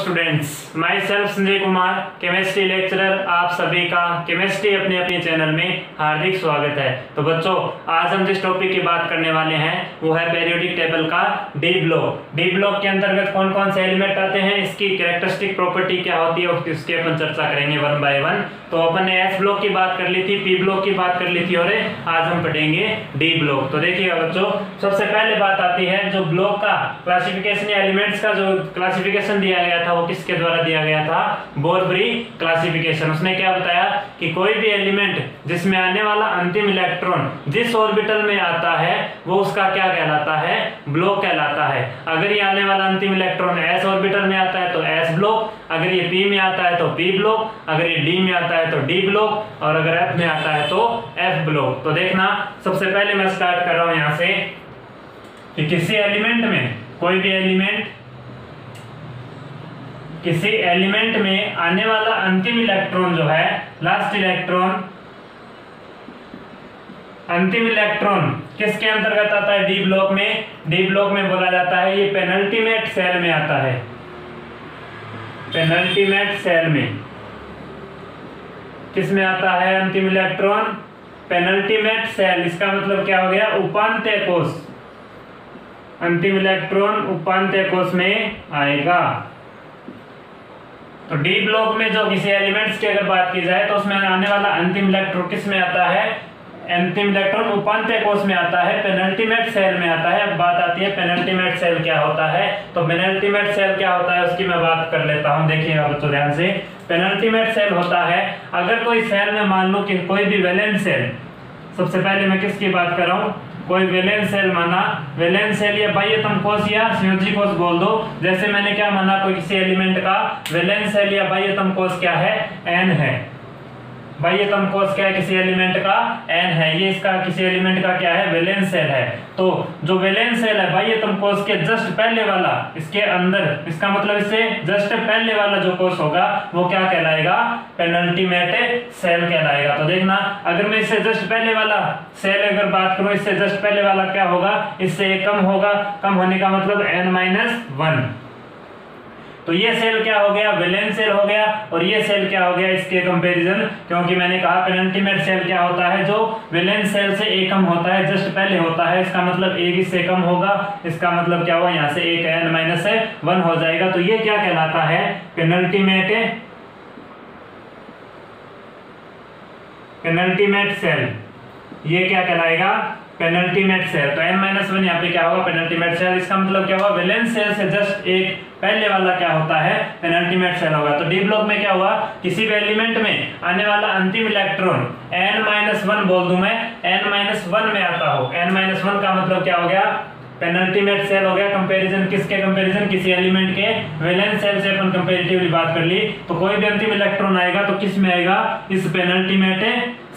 Students, my self Sanjay Kumar, chemistry lecturer, आप सभी का केमिस्ट्री अपने अपने चैनल में हार्दिक स्वागत है। तो बच्चों, आज हम जिस टॉपिक की बात करने वाले हैं वो है पेरियोडिक टेबल का डी ब्लॉक। डी ब्लॉक के अंतर्गत कौन कौन से एलिमेंट आते हैं, इसकी कैरेक्टरिस्टिक प्रॉपर्टी क्या होती है, उसकी अपन चर्चा करेंगे वन बाय वन। तो अपन ने एस ब्लॉक की बात कर ली थी, पी ब्लॉक की बात कर ली थी और आज हम पढ़ेंगे डी ब्लॉक। तो देखिएगा बच्चों, सबसे पहले बात आती है जो ब्लॉक का क्लासिफिकेशन या एलिमेंट्स का जो क्लासिफिकेशन दिया गया था वो किसके द्वारा दिया गया था, बोरबरी क्लासिफिकेशन। उसने क्या बताया कि कोई भी एलिमेंट जिसमें आने वाला अंतिम इलेक्ट्रॉन जिस ऑर्बिटल में आता है वो उसका क्या कहलाता है, ब्लॉक कहलाता है। अगर ये आने वाला अंतिम इलेक्ट्रॉन एस ऑर्बिटल में आता है तो एस ब्लॉक, अगर ये पी में आता है तो पी ब्लॉक, अगर ये डी में आता है तो डी ब्लॉक और अगर एफ में आता है तो एफ ब्लॉक। तो देखना, सबसे पहले मैं स्टार्ट कर रहा हूं यहां से कि किसी एलिमेंट में, कोई भी एलिमेंट, किसी एलिमेंट में आने वाला अंतिम इलेक्ट्रॉन जो है, लास्ट इलेक्ट्रॉन, अंतिम इलेक्ट्रॉन किसके अंतर्गत आता है, डी ब्लॉक में। डी ब्लॉक में बोला जाता है ये पेनल्टीमेट सेल में आता है, पेनल्टीमेट सेल में। किस में आता है अंतिम इलेक्ट्रॉन, पेनल्टीमेट सेल। इसका मतलब क्या हो गया, उपांत्य कोश। अंतिम इलेक्ट्रॉन उपांत्य कोश में आएगा। तो डी ब्लॉक में जो किसी एलिमेंट्स की अगर बात की जाए तो उसमें आने वाला अंतिम इलेक्ट्रॉन किस में आता है, अंतिम इलेक्ट्रॉन उपांत्य कोश में आता है, पेनल्टीमेट सेल में आता है। अब बात आती है पेनल्टीमेट सेल क्या होता है। तो पेनल्टीमेट सेल क्या होता है उसकी मैं बात कर लेता हूं, देखिएगा बच्चों ध्यान से। पेनल्टीमेट सेल होता है अगर कोई सेल में मान लो कि कोई भी वैलेंस सेल, सबसे पहले मैं किसकी बात कर रहा हूं, कोई वैलेंस सेल माना, वैलेंस सेल या बाह्यतम कोश या संयोजी कोश बोल दो। जैसे मैंने क्या माना, कोई किसी एलिमेंट का वैलेंस सेल या बाह्यतम कोश क्या है, एन है। बाह्यतम कोश क्या है, किसी एलिमेंट का एन है। ये इसका किसी एलिमेंट का क्या है, वैलेंस सेल है। तो जो वैलेंस सेल है बाह्यतम कोश के जस्ट पहले वाला, इसके अंदर, इसका मतलब इससे जस्ट पहले वाला जो कोश होगा वो क्या कहलाएगा, पेनल्टीमेट सेल कहलाएगा। तो देखना, अगर मैं इससे जस्ट पहले वाला सेल अगर बात करूं, इससे जस्ट पहले वाला क्या होगा, इससे कम होगा। कम होने का मतलब n-1। तो ये सेल क्या हो गया, वैलेंस सेल हो गया। और ये सेल क्या हो गया इसके कंपैरिजन, क्योंकि मैंने कहा पेनल्टीमेट सेल क्या होता है, जो वैलेंस सेल से एक कम होता है, जस्ट पहले होता है। इसका मतलब एक इससे कम होगा, इसका मतलब क्या हुआ, यहाँ से एक n-1 हो जाएगा। तो ये क्या कहलाता है, पेनल्टीमेट सेल। ये क्या कहलाएगा, पेनल्टीमेट सेल। तो n-1 यहाँ पे क्या होगा, पेनल्टीमेट सेल। इसका मतलब क्या हुआ, वैलेंस सेल से जस्ट एक पहले वाला क्या होता है, पेनल्टीमेट सेल होगा। तो डी ब्लॉक में क्या हुआ, किसी भी एलिमेंट में आने वाला अंतिम इलेक्ट्रॉन n-1 बोल दूं मैं, n-1 में आता हो। n-1 का मतलब क्या हो गया, पेनल्टीमेट सेल हो गया। कंपैरिजन किसके कंपैरिजन, किसी एलिमेंट के वैलेंस सेल से अपन कंपैरेटिवली बात कर ली। तो कोई भी अंतिम इलेक्ट्रॉन आएगा तो किस में आएगा, इस पेनल्टीमेट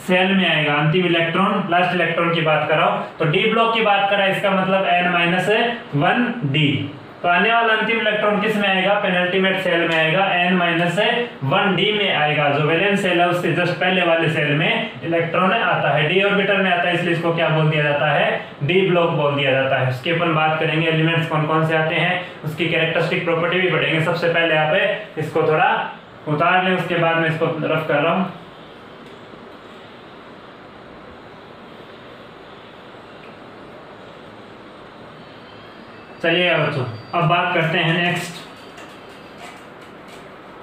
सेल में आएगा। अंतिम इलेक्ट्रॉन, लास्ट इलेक्ट्रॉन की बात कर रहा हूं। तो डी ब्लॉक की बात करा, इसका मतलब n-1d। तो आने वाला अंतिम इलेक्ट्रॉन किस में आएगा, पेनल्टीमेट सेल में आएगा, n-1d में आएगा। जो वैलेंस सेल है उससे जस्ट पहले वाले सेल में इलेक्ट्रॉन आता है, डी ऑर्बिटल में आता है, इसलिए इसको क्या बोल दिया जाता है, डी ब्लॉक बोल दिया जाता है। उसकी अपन बात करेंगे, एलिमेंट्स कौन कौन से आते हैं, उसकी कैरेक्टरिस्टिक प्रॉपर्टी भी पढ़ेंगे। सबसे पहले आप इसको थोड़ा उतार लें, उसके बाद मैं इसको रफ कर रहा हूं। चलिए बच्चों, अब बात करते हैं नेक्स्ट।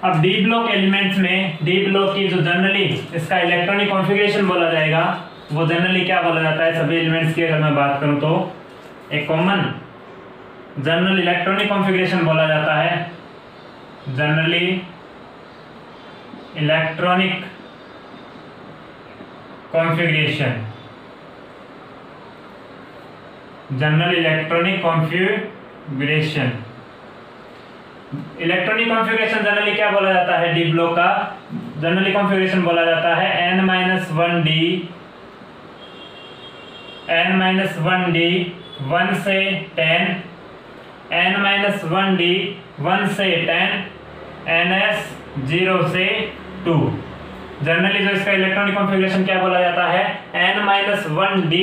अब डी ब्लॉक एलिमेंट्स में, डी ब्लॉक की जो जनरली इसका इलेक्ट्रॉनिक कॉन्फ़िगरेशन बोला जाएगा, वो जनरली क्या बोला जाता है, सभी एलिमेंट्स की अगर मैं बात करूं तो एक कॉमन जनरल इलेक्ट्रॉनिक कॉन्फ़िगरेशन बोला जाता है, generally electronic configuration, general electronic configuration. Electronic configuration generally क्या बोला जाता है, डी ब्लॉक का जनरली कॉन्फ़िगरेशन बोला जाता है n-1d, n-1d 1 से 10, n-1d 1 से 10, ns 0 से 2। जनरली जो इसका इलेक्ट्रॉनिक कॉन्फ़िगरेशन क्या बोला जाता है, n-1d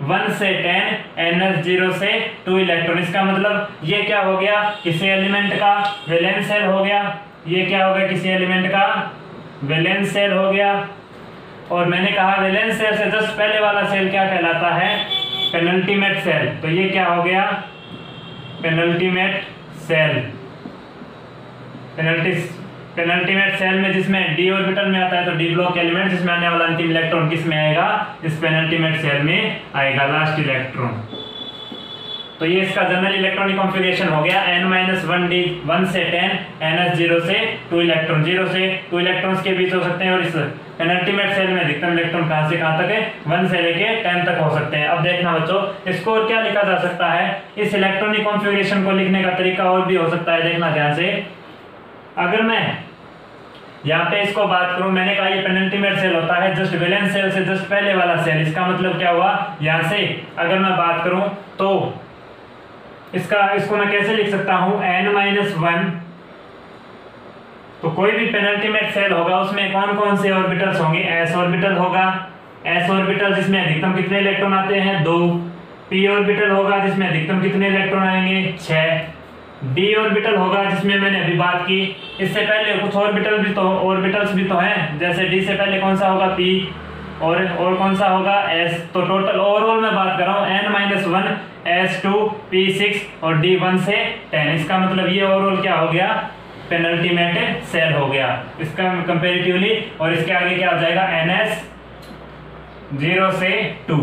1 से 10 ns 0 से 2 इलेक्ट्रॉन। इसका मतलब ये क्या हो गया, किसी एलिमेंट का वैलेंस शेल हो गया, ये क्या हो गया, किसी एलिमेंट का वैलेंस शेल हो गया। और मैंने कहा वैलेंस शेल से जस्ट पहले वाला शेल क्या कहलाता है, पेनल्टीमेट शेल। तो ये क्या हो गया, पेनल्टीमेट शेल। पेनल्टीमेट शेल में जिसमें डी ऑर्बिटल में आता है तो डी ब्लॉक एलिमेंट, जिसमें आने वाला अंतिम इलेक्ट्रॉन किस में आएगा, इस पेनल्टीमेट शेल में आएगा, लास्ट इलेक्ट्रॉन। तो ये इसका जनरल इलेक्ट्रॉनिक कॉन्फ़िगरेशन हो गया, n-1d 1 से 10 ns 0 से 2 इलेक्ट्रॉन। 0 से 2 इलेक्ट्रॉन्स के बीच हो सकते हैं। और इस पेनल्टीमेट शेल में अधिकतम इलेक्ट्रॉन कहां से कहां तक है, 1 से लेके 10 तक हो सकते हैं। अब देखना बच्चों, इसको और क्या लिखा जा सकता है, इस इलेक्ट्रॉनिक कॉन्फ़िगरेशन को लिखने का तरीका और भी हो सकता है। देखना ध्यान से, अगर मैं यहाँ पे इसको बात करूं, मैंने कहा ये पेनल्टीमेट शेल होता है जस्ट वैलेंस शेल से जस्ट पहले वाला शेल। इसका मतलब क्या हुआ, यहाँ से अगर मैं बात करूं तो इसको मैं कैसे लिख सकता हूं, n-1। तो कोई भी पेनल्टीमेट शेल होगा उसमें कौन कौन से ऑर्बिटल्स होंगे, s ऑर्बिटल होगा, s ऑर्बिटल जिसमें अधिकतम कितने इलेक्ट्रॉन आते हैं, 2। p ऑर्बिटल होगा जिसमें अधिकतम कितने इलेक्ट्रॉन आएंगे, 6। d ऑर्बिटल होगा जिसमें मैंने अभी बात की, इससे पहले कुछ ऑर्बिटल्स भी तो हैं, जैसे d से पहले कौन सा होगा, p, और कौन सा होगा, s। तो टोटल ओवरऑल मैं बात कर रहा हूँ n-1 s2 p6 और d 1 से 10। इसका मतलब ये ओवरऑल क्या हो गया, पेनल्टीमेट शेल हो गया इसका कंपैरेटिवली। और इसके आगे क्या हो जाएगा, ns 0 से 2।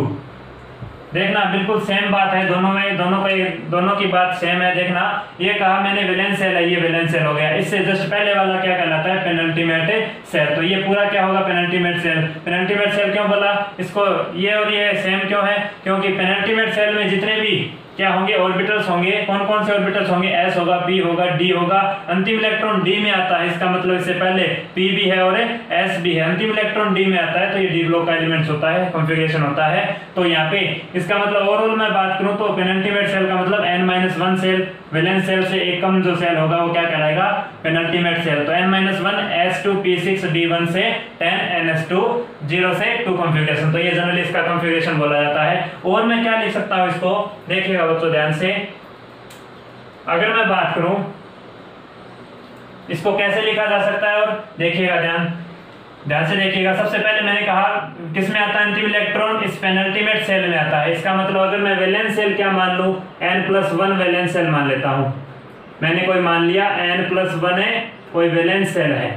देखना बिल्कुल सेम बात है, दोनों की बात सेम है। देखना, ये कहा मैंने वैलेंस शेल है, ये वैलेंस शेल हो गया, इससे जस्ट पहले वाला क्या कहलाता है, पेनल्टीमेट शेल। तो ये पूरा क्या होगा, पेनल्टीमेट शेल। पेनल्टीमेट शेल क्यों बोला इसको, ये और ये सेम क्यों है, क्योंकि पेनल्टीमेट शेल में जितने भी क्या होंगे, ऑर्बिटल्स होंगे, कौन कौन से ऑर्बिटल्स होंगे, s होगा, p होगा, d होगा, अंतिम इलेक्ट्रॉन d में आता है। इसका मतलब इससे पहले p भी है और s भी है, अंतिम इलेक्ट्रॉन d में आता है, तो ये d ब्लॉक का एलिमेंट्स होता है, कॉन्फ़िगरेशन होता है। तो यहाँ पे इसका मतलब ओवरऑल मैं बात करूं तो पेनल्टीमेट शेल का मतलब n-1 शेल, वैलेंस शेल से एक कम जो शेल होगा वो क्या कहलाएगा, पेनल्टीमेट शेल। तो n-1 s2 p6 d 1 से 10 ns2 0 से 2 कॉन्फ़िगरेशन। तो ये जनरली इसका कॉन्फ़िगरेशन बोला जाता है। और मैं क्या लिख सकता हूँ इसको, देखिएगा बच्चों ध्यान से, अगर मैं बात करूं इसको कैसे लिखा जा सकता है, और देखिएगा ध्यान से देखिएगा। सबसे पहले मैंने कहा किस में आता है अंतिम इलेक्ट्रॉन, इस पेनल्टीमेट शेल में आता है। इसका मतलब अगर मैं वैलेंस शेल क्या मान लूं, n+1 वैलेंस शेल मान लेता हूं। मैंने कोई मान लिया n+1 है, कोई वैलेंस शेल है,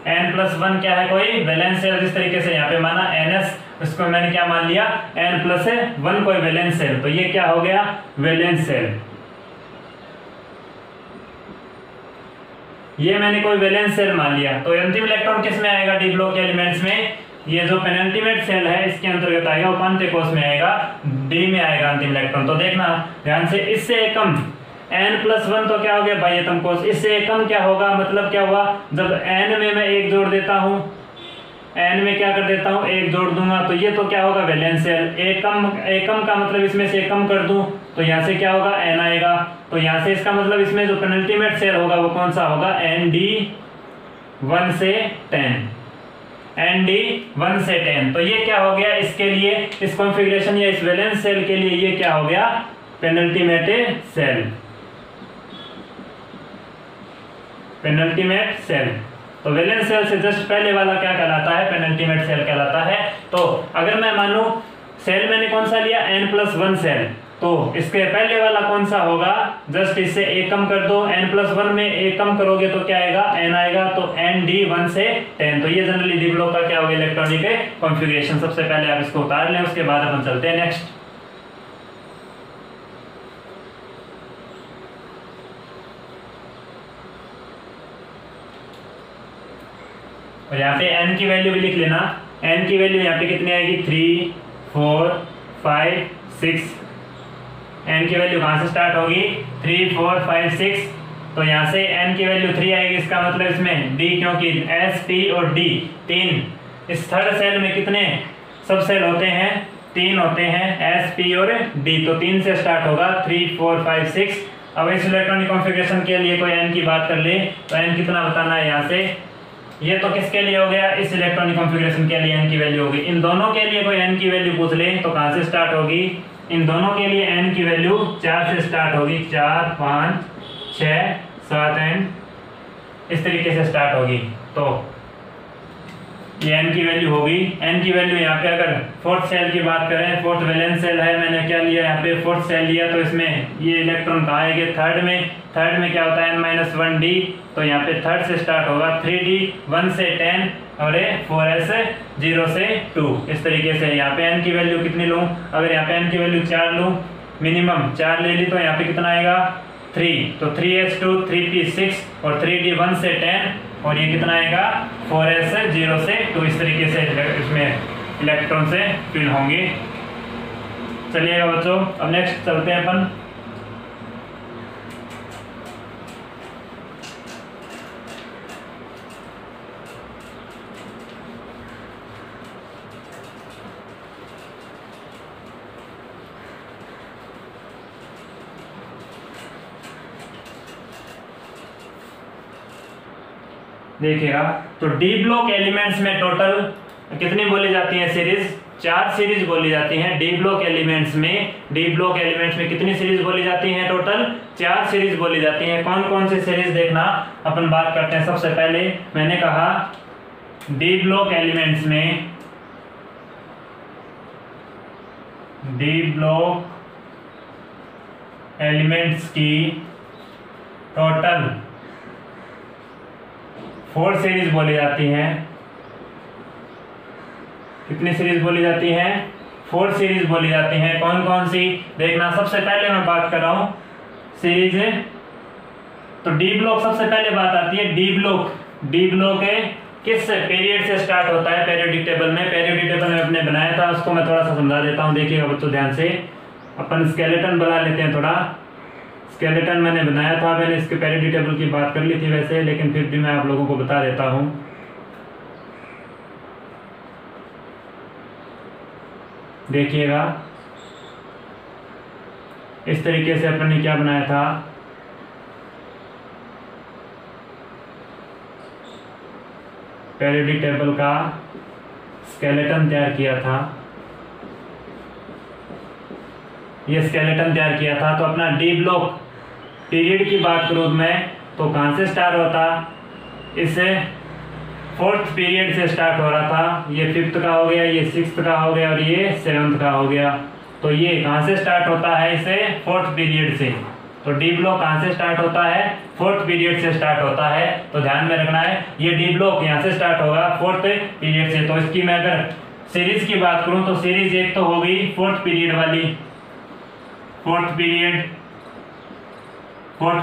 n+1 क्या है, कोई वैलेंस शेल। जिस तरीके से यहाँ पे माना ns, इसको मैंने क्या मान लिया, n+1 कोई वैलेंस शेल। तो ये क्या हो गया, वैलेंस शेल। ये मैंने कोई वैलेंस शेल मान लिया। तो अंतिम इलेक्ट्रॉन किस में आएगा, डी ब्लॉक एलिमेंट्स में। ये जो पेनल्टीमेट शेल है इसके अंतर्गत आएगा, उपांत्य कोष में आएगा, डी में आएगा अंतिम इलेक्ट्रॉन। तो देखना ध्यान से, इससे कम n+1 तो क्या हो गया, बाह्यतम कोष। इससे कम क्या होगा, मतलब क्या हुआ, जब n में मैं 1 जोड़ देता हूं, n में क्या कर देता हूं, 1 जोड़ दूंगा, तो ये तो क्या होगा, वैलेंस शेल। एक कम का मतलब इसमें से कम कर दूं तो यहाँ से क्या होगा, n आएगा। तो यहाँ से इसका मतलब इसमें जो पेनल्टीमेट शेल होगा वो कौन सा होगा, nd 1 से 10, nd 1 से 10। तो ये क्या हो गया, इसके लिए इस कॉन्फ़िगरेशन या इस वैलेंस शेल के लिए ये क्या हो गया, पेनल्टीमेट शेल, पेनल्टीमेट शेल। तो वैलेंस शेल से जस्ट पहले वाला क्या कहलाता है, पेनल्टीमेट शेल कहलाता है। तो अगर मैं मानूं शेल मैंने कौन सा लिया, n+1 शेल, तो इसके पहले वाला कौन सा होगा, जस्ट इससे 1 कम कर दो, n+1 में 1 कम करोगे तो क्या आएगा, n आएगा। तो nd 1 से 10। तो ये जनरली डी ब्लॉक का क्या होगा, इलेक्ट्रॉनिक कॉन्फ़िगरेशन। सबसे पहले आप इसको उतार लें, उसके बाद अपन चलते हैं नेक्स्ट। और यहाँ पे n की वैल्यू भी लिख लेना। n की वैल्यू यहाँ पे कितनी आएगी, 3 4 5 6। n की वैल्यू कहाँ से स्टार्ट होगी, 3 4 5 6। तो यहाँ से n की वैल्यू 3 आएगी। इसका मतलब इसमें d, क्योंकि s t और d 3, इस थर्ड सेल में कितने सब सेल होते हैं, 3 होते हैं, s p और d। तो 3 से स्टार्ट होगा, 3 4 5 6। अब इस इलेक्ट्रॉनिक कॉन्फ़िगरेशन के लिए कोई n की बात कर ले तो n कितना बताना है, यहाँ से ये तो किसके लिए हो गया, इस इलेक्ट्रॉनिक कॉन्फ़िगरेशन के लिए n की वैल्यू होगी। इन दोनों के लिए कोई n की वैल्यू पूछ ले तो कहाँ से स्टार्ट होगी, इन दोनों के लिए n की वैल्यू 4 से स्टार्ट होगी, 4 5 6 7 n इस तरीके से स्टार्ट होगी। तो ये n की वैल्यू होगी। n की वैल्यू यहाँ पे अगर फोर्थ सेल की बात करें, फोर्थ वैलेंस सेल है, मैंने क्या लिया यहाँ पे फोर्थ सेल लिया, तो इसमें ये इलेक्ट्रॉन कहाँ आएंगे, थर्ड में। थर्ड में क्या होता है n-1d, तो यहाँ पे थर्ड से स्टार्ट होगा 3d, 1 से 10 और 4s 0 से 2 इस तरीके से। यहाँ पे n की वैल्यू कितनी लूँ, अगर यहाँ पे n की वैल्यू 4 लूँ, मिनिमम 4 ले ली तो यहाँ पे कितना आएगा 3, तो 3s2 3p6 और 3d 1 से 10 और ये कितना आएगा 4s 0 से 2 इस तरीके से इसमें इलेक्ट्रॉन से फिल होंगे। चलिएगा बच्चों, अब नेक्स्ट चलते हैं अपन। देखिएगा, तो डी ब्लॉक एलिमेंट्स में टोटल कितनी बोली जाती है सीरीज, 4 सीरीज बोली जाती हैं डी ब्लॉक एलिमेंट्स में। डी ब्लॉक एलिमेंट्स में कितनी सीरीज बोली जाती हैं, टोटल 4 सीरीज बोली जाती हैं। कौन कौन सी सीरीज देखना अपन बात करते हैं। सबसे पहले मैंने कहा डी ब्लॉक एलिमेंट्स में, डी ब्लॉक एलिमेंट्स की टोटल 4 सीरीज बोली जाती हैं। कितनी सीरीज बोली जाती हैं, 4 सीरीज बोली जाती हैं। कौन कौन सी देखना। सबसे पहले मैं बात कर रहा हूं सीरीज, तो डी ब्लॉक सबसे पहले बात आती है। डी ब्लॉक है किस पीरियड से स्टार्ट होता है, पीरियोडिक टेबल में। पीरियोडिक टेबल में अपने बनाया था, उसको मैं थोड़ा सा समझा देता हूं। देखिएगा बच्चों ध्यान से, अपन स्केलेटन बना लेते हैं। थोड़ा स्केलेटन मैंने बनाया था, मैंने इसके पीरियोडिक टेबल की बात कर ली थी वैसे, लेकिन फिर भी मैं आप लोगों को बता देता हूं। देखिएगा इस तरीके से अपन ने क्या बनाया था, पीरियोडिक टेबल का स्केलेटन तैयार किया था। ये स्केलेटन तैयार किया था। तो अपना डी ब्लॉक पीरियड की बात करूँ मैं, तो कहाँ से स्टार्ट होता, इससे 4th पीरियड से स्टार्ट हो रहा था। ये 5th का हो गया, ये 6th का हो गया और ये 7th का हो गया। तो ये कहाँ से स्टार्ट होता है, इसे 4th पीरियड से। तो डी ब्लॉक कहाँ से स्टार्ट होता है, 4th पीरियड से स्टार्ट होता है। तो ध्यान में रखना है, ये डी ब्लॉक यहाँ से स्टार्ट होगा 4th पीरियड से। तो इसकी मैं अगर सीरीज की बात करूँ तो सीरीज एक तो हो गई 4th पीरियड वाली, 4th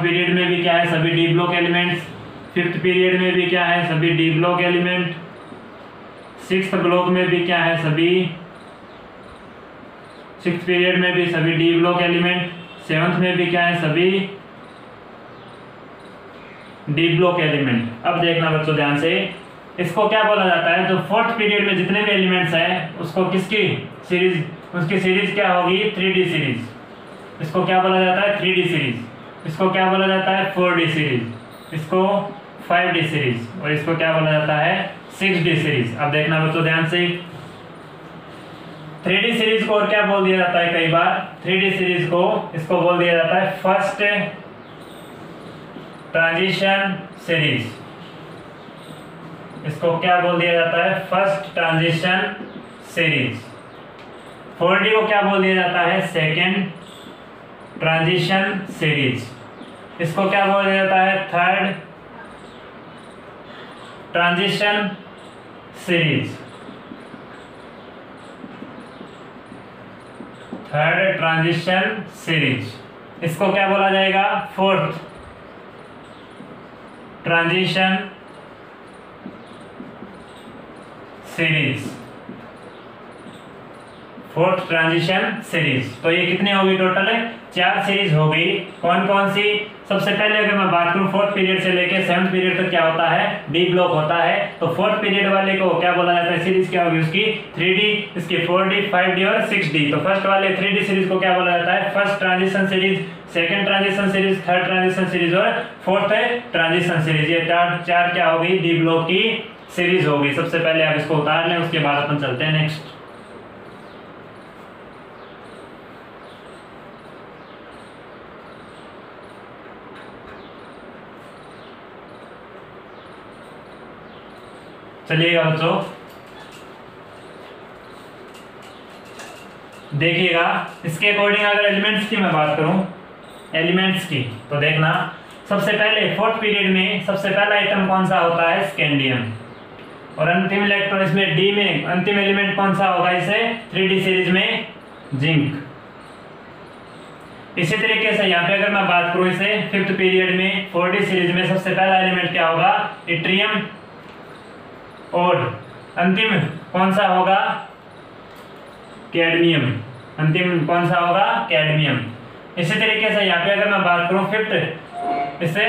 पीरियड में भी क्या है, सभी D block elements. 5th period में भी क्या है, सभी D block element. 6th block में भी क्या है, सभी 6th पीरियड में भी सभी डी ब्लॉक एलिमेंट। 7th में भी क्या है, सभी डी ब्लॉक एलिमेंट। अब देखना बच्चों ध्यान से, इसको क्या बोला जाता है, जो 4th पीरियड में जितने भी एलिमेंट्स हैं उसको किसकी सीरीज, उसकी सीरीज क्या होगी, 3D सीरीज। इसको क्या बोला जाता है, 3D सीरीज। इसको क्या बोला जाता है, 4D सीरीज। इसको 5D सीरीज। और इसको क्या बोला जाता है, 6D सीरीज। अब देखना बच्चों ध्यान से, 3D सीरीज को और क्या बोल दिया जाता है, कई बार 3D सीरीज को इसको बोल दिया जाता है फर्स्ट ट्रांजिशन सीरीज। इसको क्या बोल दिया जाता है, फर्स्ट ट्रांजिशन सीरीज। 4D को क्या बोल दिया जाता है, सेकेंड ट्रांजिशन सीरीज। इसको क्या बोला जाता है, third transition series. Third transition series. इसको क्या बोला जाएगा, 4th transition series. 4th transition series. तो ये कितनी होगी, टोटल 4 सीरीज हो गई। कौन कौन सी, सबसे पहले अगर मैं बात करूं फोर्थ पीरियड से लेके सेवंथ पीरियड तक क्या होता है, डी ब्लॉक होता है। तो फोर्थ पीरियड वाले को क्या बोला जाता है, सीरीज क्या होगी उसकी 3D, इसकी 4D, 5D और 6D। तो फर्स्ट वाले 3D सीरीज को क्या बोला जाता है, first transition series, second transition series, third transition series और फोर्थ ट्रांजिशन सीरीज। ये चार क्या होगी, डी ब्लॉक की सीरीज होगी। सबसे पहले आप इसको उतार लें, उसके बाद अपन चलते हैं नेक्स्ट। चलिएगा बच्चों, देखिएगा इसके अकॉर्डिंग अगर एलिमेंट्स की मैं बात करूं, एलिमेंट्स की, तो देखना सबसे पहले फोर्थ पीरियड में सबसे पहला आइटम कौन सा होता है, स्कैंडियम। और अंतिम इलेक्ट्रॉन इसमें डी में अंतिम एलिमेंट कौन सा होगा, इसे 3D सीरीज में जिंक। इसी तरीके से यहाँ पे अगर मैं बात करूं इसे फिफ्थ पीरियड में 4D सीरीज में सबसे पहला एलिमेंट क्या होगा, इट्रियम। और अंतिम कौन सा होगा, कैडमियम। अंतिम कौन सा होगा, कैडमियम। इसी तरीके से यहाँ पे अगर मैं बात करूं फिफ्थ इसे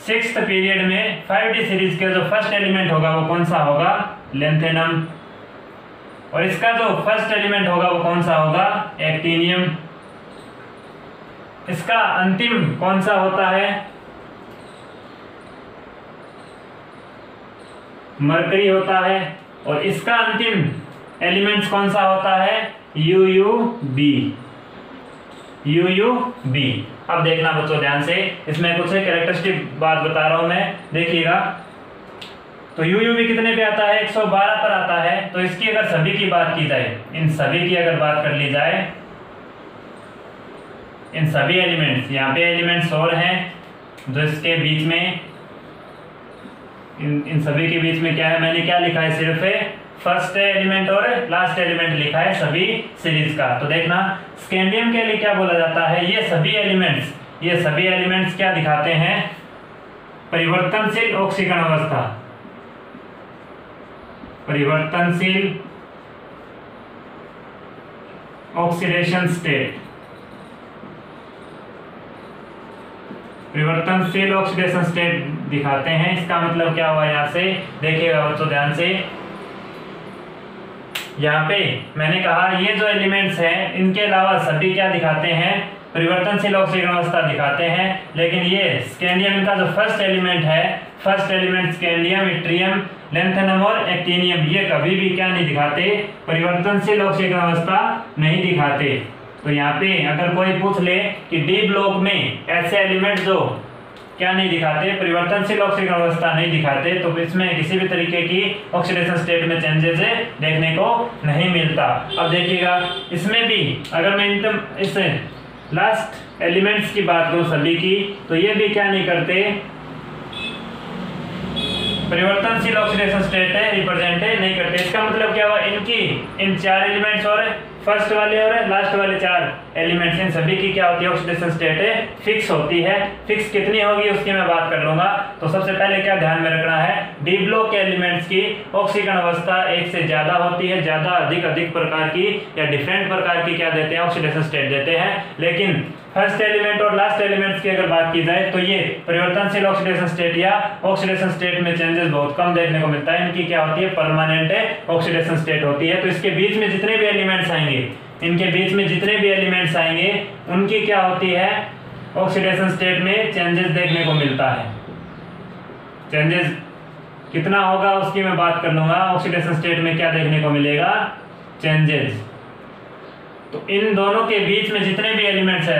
सिक्स्थ पीरियड में 5D सीरीज के जो फर्स्ट एलिमेंट होगा वो कौन सा होगा, लेंथेनम। और इसका जो फर्स्ट एलिमेंट होगा वो कौन सा होगा, एक्टिनियम। इसका अंतिम कौन सा होता है, मरकरी होता है। और इसका अंतिम एलिमेंट्स कौन सा होता है, यूयूबी। यूयूबी। अब देखना बच्चों ध्यान से, इसमें कुछ कैरेक्टरिस्टिक बात बता रहा हूं मैं, देखिएगा। तो यूयूबी कितने पे आता है, 112 पर आता है। तो इसकी अगर सभी की बात की जाए, इन सभी की अगर बात कर ली जाए, इन सभी एलिमेंट्स, यहाँ पे एलिमेंट्स और हैं जो इसके बीच में, इन सभी के बीच में क्या है, मैंने क्या लिखा है, सिर्फ फर्स्ट एलिमेंट और लास्ट एलिमेंट लिखा है सभी सीरीज का। तो देखना स्कैंडियम के लिए क्या बोला जाता है, ये सभी एलिमेंट्स क्या दिखाते हैं, परिवर्तनशील ऑक्सीकरण अवस्था। परिवर्तनशील ऑक्सीडेशन स्टेट। परिवर्तनशील ऑक्सीडेशन स्टेट दिखाते हैं। इसका मतलब क्या हुआ, यहाँ से देखिएगा बच्चों ध्यान से, यहाँ पे मैंने कहा ये जो एलिमेंट्स हैं इनके अलावा सभी क्या दिखाते हैं, परिवर्तनशील ऑक्सीकरण अवस्था दिखाते हैं। लेकिन ये स्कैंडियम का जो फर्स्ट एलिमेंट है, first element scandium, yttrium, lanthanum और एक्टिनियम, ये कभी भी क्या नहीं दिखाते, परिवर्तनशील ऑक्सीकरण अवस्था नहीं दिखाते। तो यहाँ पे अगर कोई पूछ ले कि डी ब्लॉक में ऐसे एलिमेंट जो क्या नहीं दिखाते, परिवर्तनशील ऑक्सीकरण अवस्था नहीं दिखाते, तो इसमें किसी भी तरीके की ऑक्सीडेशन स्टेट में चेंजेस देखने को नहीं मिलता। अब देखिएगा इसमें भी अगर मैं इस लास्ट एलिमेंट्स की बात करूं सभी की, तो ये भी क्या नहीं करते, परिवर्तनशील ऑक्सीडेशन स्टेट है रिप्रेजेंट नहीं करते। इसका मतलब क्या हुआ, इनकी इन चार एलिमेंट्स और फर्स्ट वाले और लास्ट वाले चार एलिमेंट्स, इन सभी की क्या होती है, ऑक्सीडेशन स्टेट फिक्स होती है। फिक्स कितनी होगी उसकी मैं बात कर लूंगा। तो सबसे पहले क्या ध्यान में रखना है, डी ब्लॉक के एलिमेंट्स की ऑक्सीकरण अवस्था एक से ज्यादा होती है, ज्यादा अधिक प्रकार की या डिफरेंट प्रकार की क्या देते हैं, ऑक्सीडेशन स्टेट देते हैं। लेकिन फर्स्ट एलिमेंट और लास्ट एलिमेंट्स की अगर बात की जाए तो ये परिवर्तनशील ऑक्सीडेशन स्टेट या ऑक्सीडेशन स्टेट में चेंजेस बहुत कम देखने को मिलता है। इनकी क्या होती है, परमानेंट ऑक्सीडेशन स्टेट होती है। तो इसके बीच में जितने भी एलिमेंट्स आएंगे, इनके बीच में जितने भी एलिमेंट्स आएंगे उनकी क्या होती है, ऑक्सीडेशन स्टेट में चेंजेस देखने को मिलता है। चेंजेस कितना होगा उसकी मैं बात कर लूंगा। ऑक्सीडेशन स्टेट में क्या देखने को मिलेगा, चेंजेस। तो इन दोनों के बीच में जितने भी एलिमेंट्स है,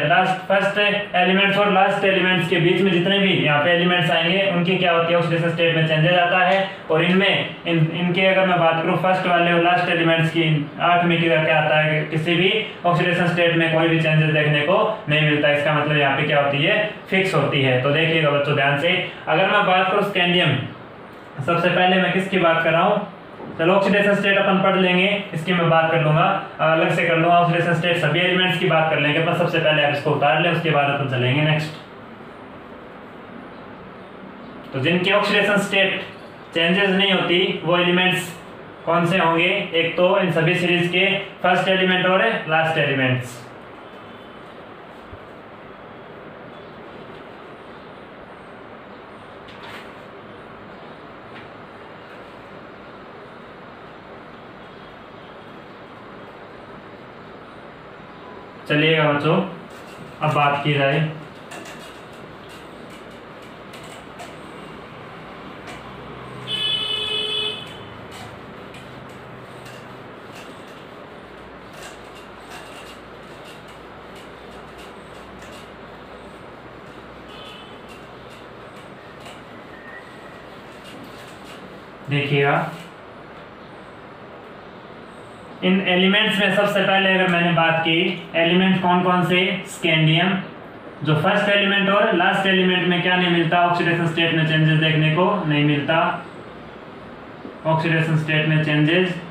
फर्स्ट एलिमेंट्स और लास्ट एलिमेंट्स के बीच में जितने भी यहाँ पे एलिमेंट्स आएंगे उनकी क्या होती है, ऑक्सीडेशन स्टेट में चेंजेस आता है। और इनमें इनके अगर मैं बात करूँ फर्स्ट वाले और लास्ट एलिमेंट्स की 8 में क्या आता है, किसी भी ऑक्सीडेशन स्टेट में कोई भी चेंजेस देखने को नहीं मिलता। इसका मतलब यहाँ पे क्या होती है, फिक्स होती है। तो देखिएगा बच्चों ध्यान से, अगर मैं बात करूँ स्कैंडियम, सबसे पहले मैं किसकी बात कर रहा हूँ, चलो ऑक्सीडेशन स्टेट अपन पढ़ लेंगे, इसकी मैं बात कर लूंगा, अलग से कर लूंगा। ऑक्सीडेशन स्टेट सभी एलिमेंट्स की बात कर लेंगे, पर सबसे पहले आप इसको उतार लें, उसके बाद अपन चलेंगे नेक्स्ट। तो जिनकी ऑक्सीडेशन स्टेट चेंजेस नहीं होती वो एलिमेंट्स कौन से होंगे, एक तो इन सभी सीरीज के फर्स्ट एलिमेंट और लास्ट एलिमेंट्स। चलिएगा बच्चों, अब बात की जाए देखिएगा इन एलिमेंट्स में सबसे पहले अगर मैंने बात की, एलिमेंट कौन कौन से, स्कैंडियम, जो फर्स्ट एलिमेंट और लास्ट एलिमेंट में क्या नहीं मिलता, ऑक्सीडेशन स्टेट में चेंजेस देखने को नहीं मिलता, ऑक्सीडेशन स्टेट में चेंजेस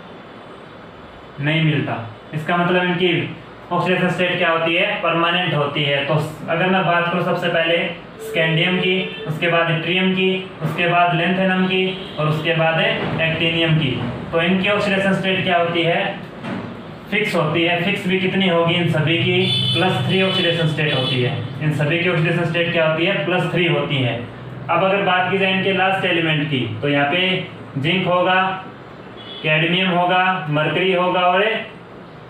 नहीं मिलता। इसका मतलब इनकी ऑक्सीडेशन स्टेट क्या होती है, परमानेंट होती है। तो अगर मैं बात करूं सबसे पहले स्कैंडियम की, उसके बाद ट्रियम की, उसके बाद लेंथेनम की और उसके बाद एक्टिनियम की, तो इनकी ऑक्सीडेशन स्टेट क्या होती है, फिक्स होती है। फिक्स भी कितनी होगी, इन सभी की +3 ऑक्सीडेशन स्टेट होती है। इन सभी की ऑक्सीडेशन स्टेट क्या होती है, +3 होती है। अब अगर बात की जाए इनके लास्ट एलिमेंट की, तो यहाँ पे जिंक होगा, कैडमियम होगा, मरकरी होगा और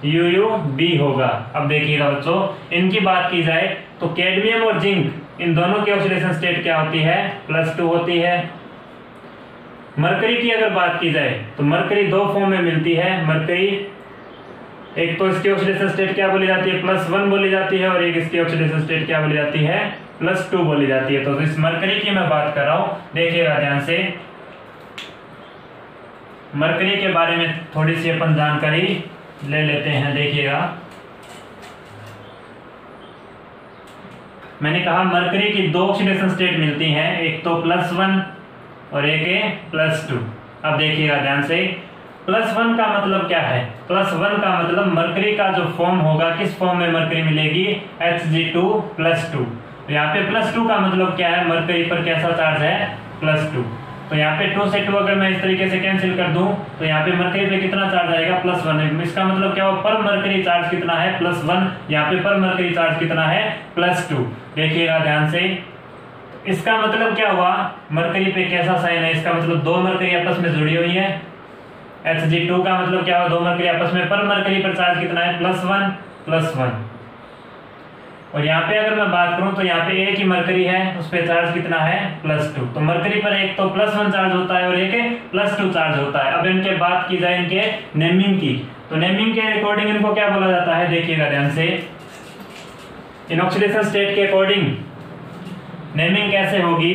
UUB होगा। अब देखिएगा बच्चों, इनकी बात की जाए तो कैडमियम और जिंक इन दोनों की ऑक्सीडेशन स्टेट क्या होती है, +2 होती है। मरकरी की अगर बात की जाए तो मरकरी दो फॉर्म में मिलती है। मरकरी एक तो इसकी ऑक्सीडेशन स्टेट क्या बोली जाती है, +1 बोली जाती है, और एक इसकी ऑक्सीडेशन स्टेट क्या बोली जाती है, +2 बोली जाती है। तो इस मरकरी की मैं बात कर रहा हूं, देखिएगा ध्यान से। मरकरी के बारे में थोड़ी सी अपन जानकारी ले लेते हैं। देखिएगा मैंने कहा मरकरी की दो ऑक्सीडेशन स्टेट मिलती हैं, एक तो +1 और एक है +2। अब देखिएगा ध्यान से, +1 का मतलब क्या है, +1 का मतलब मरकरी का जो फॉर्म होगा, किस फॉर्म में मरकरी मिलेगी, Hg2+2। यहाँ पे +2 का मतलब क्या है, मरकरी पर कैसा चार्ज है, +2। तो यहाँ पे 2 से 2 अगर मैं इस तरीके से कैंसिल कर दूं तो यहाँ पे मरकरी पे कितना चार्ज आएगा, +1। इसका मतलब क्या हो, पर मरकरी चार्ज कितना है, +1। यहाँ पे पर मरकरी चार्ज कितना है, +2। देखिएगा ध्यान से, इसका मतलब क्या हुआ, मरकरी पे कैसा साइन है, इसका मतलब दो मरकरी आपस में जुड़ी हुई है। Hg2 का मतलब क्या हुआ, दो मरकरी आपस में, पर मरकरी पर चार्ज कितना है, +1। और यहाँ पे अगर मैं बात करूं तो यहाँ पे एक ही मरकरी है, उस पर चार्ज कितना है, +2। तो मरकरी पर एक तो +1 चार्ज होता है और एक +2 चार्ज होता है। अब इनके बात की जाए इनके नेमिंग की, तो नेमिंग के अकॉर्डिंग इनको क्या बोला जाता है, देखिएगा ध्यान से। इन ऑक्सीडेशन स्टेट के अकॉर्डिंग नेमिंग कैसे होगी,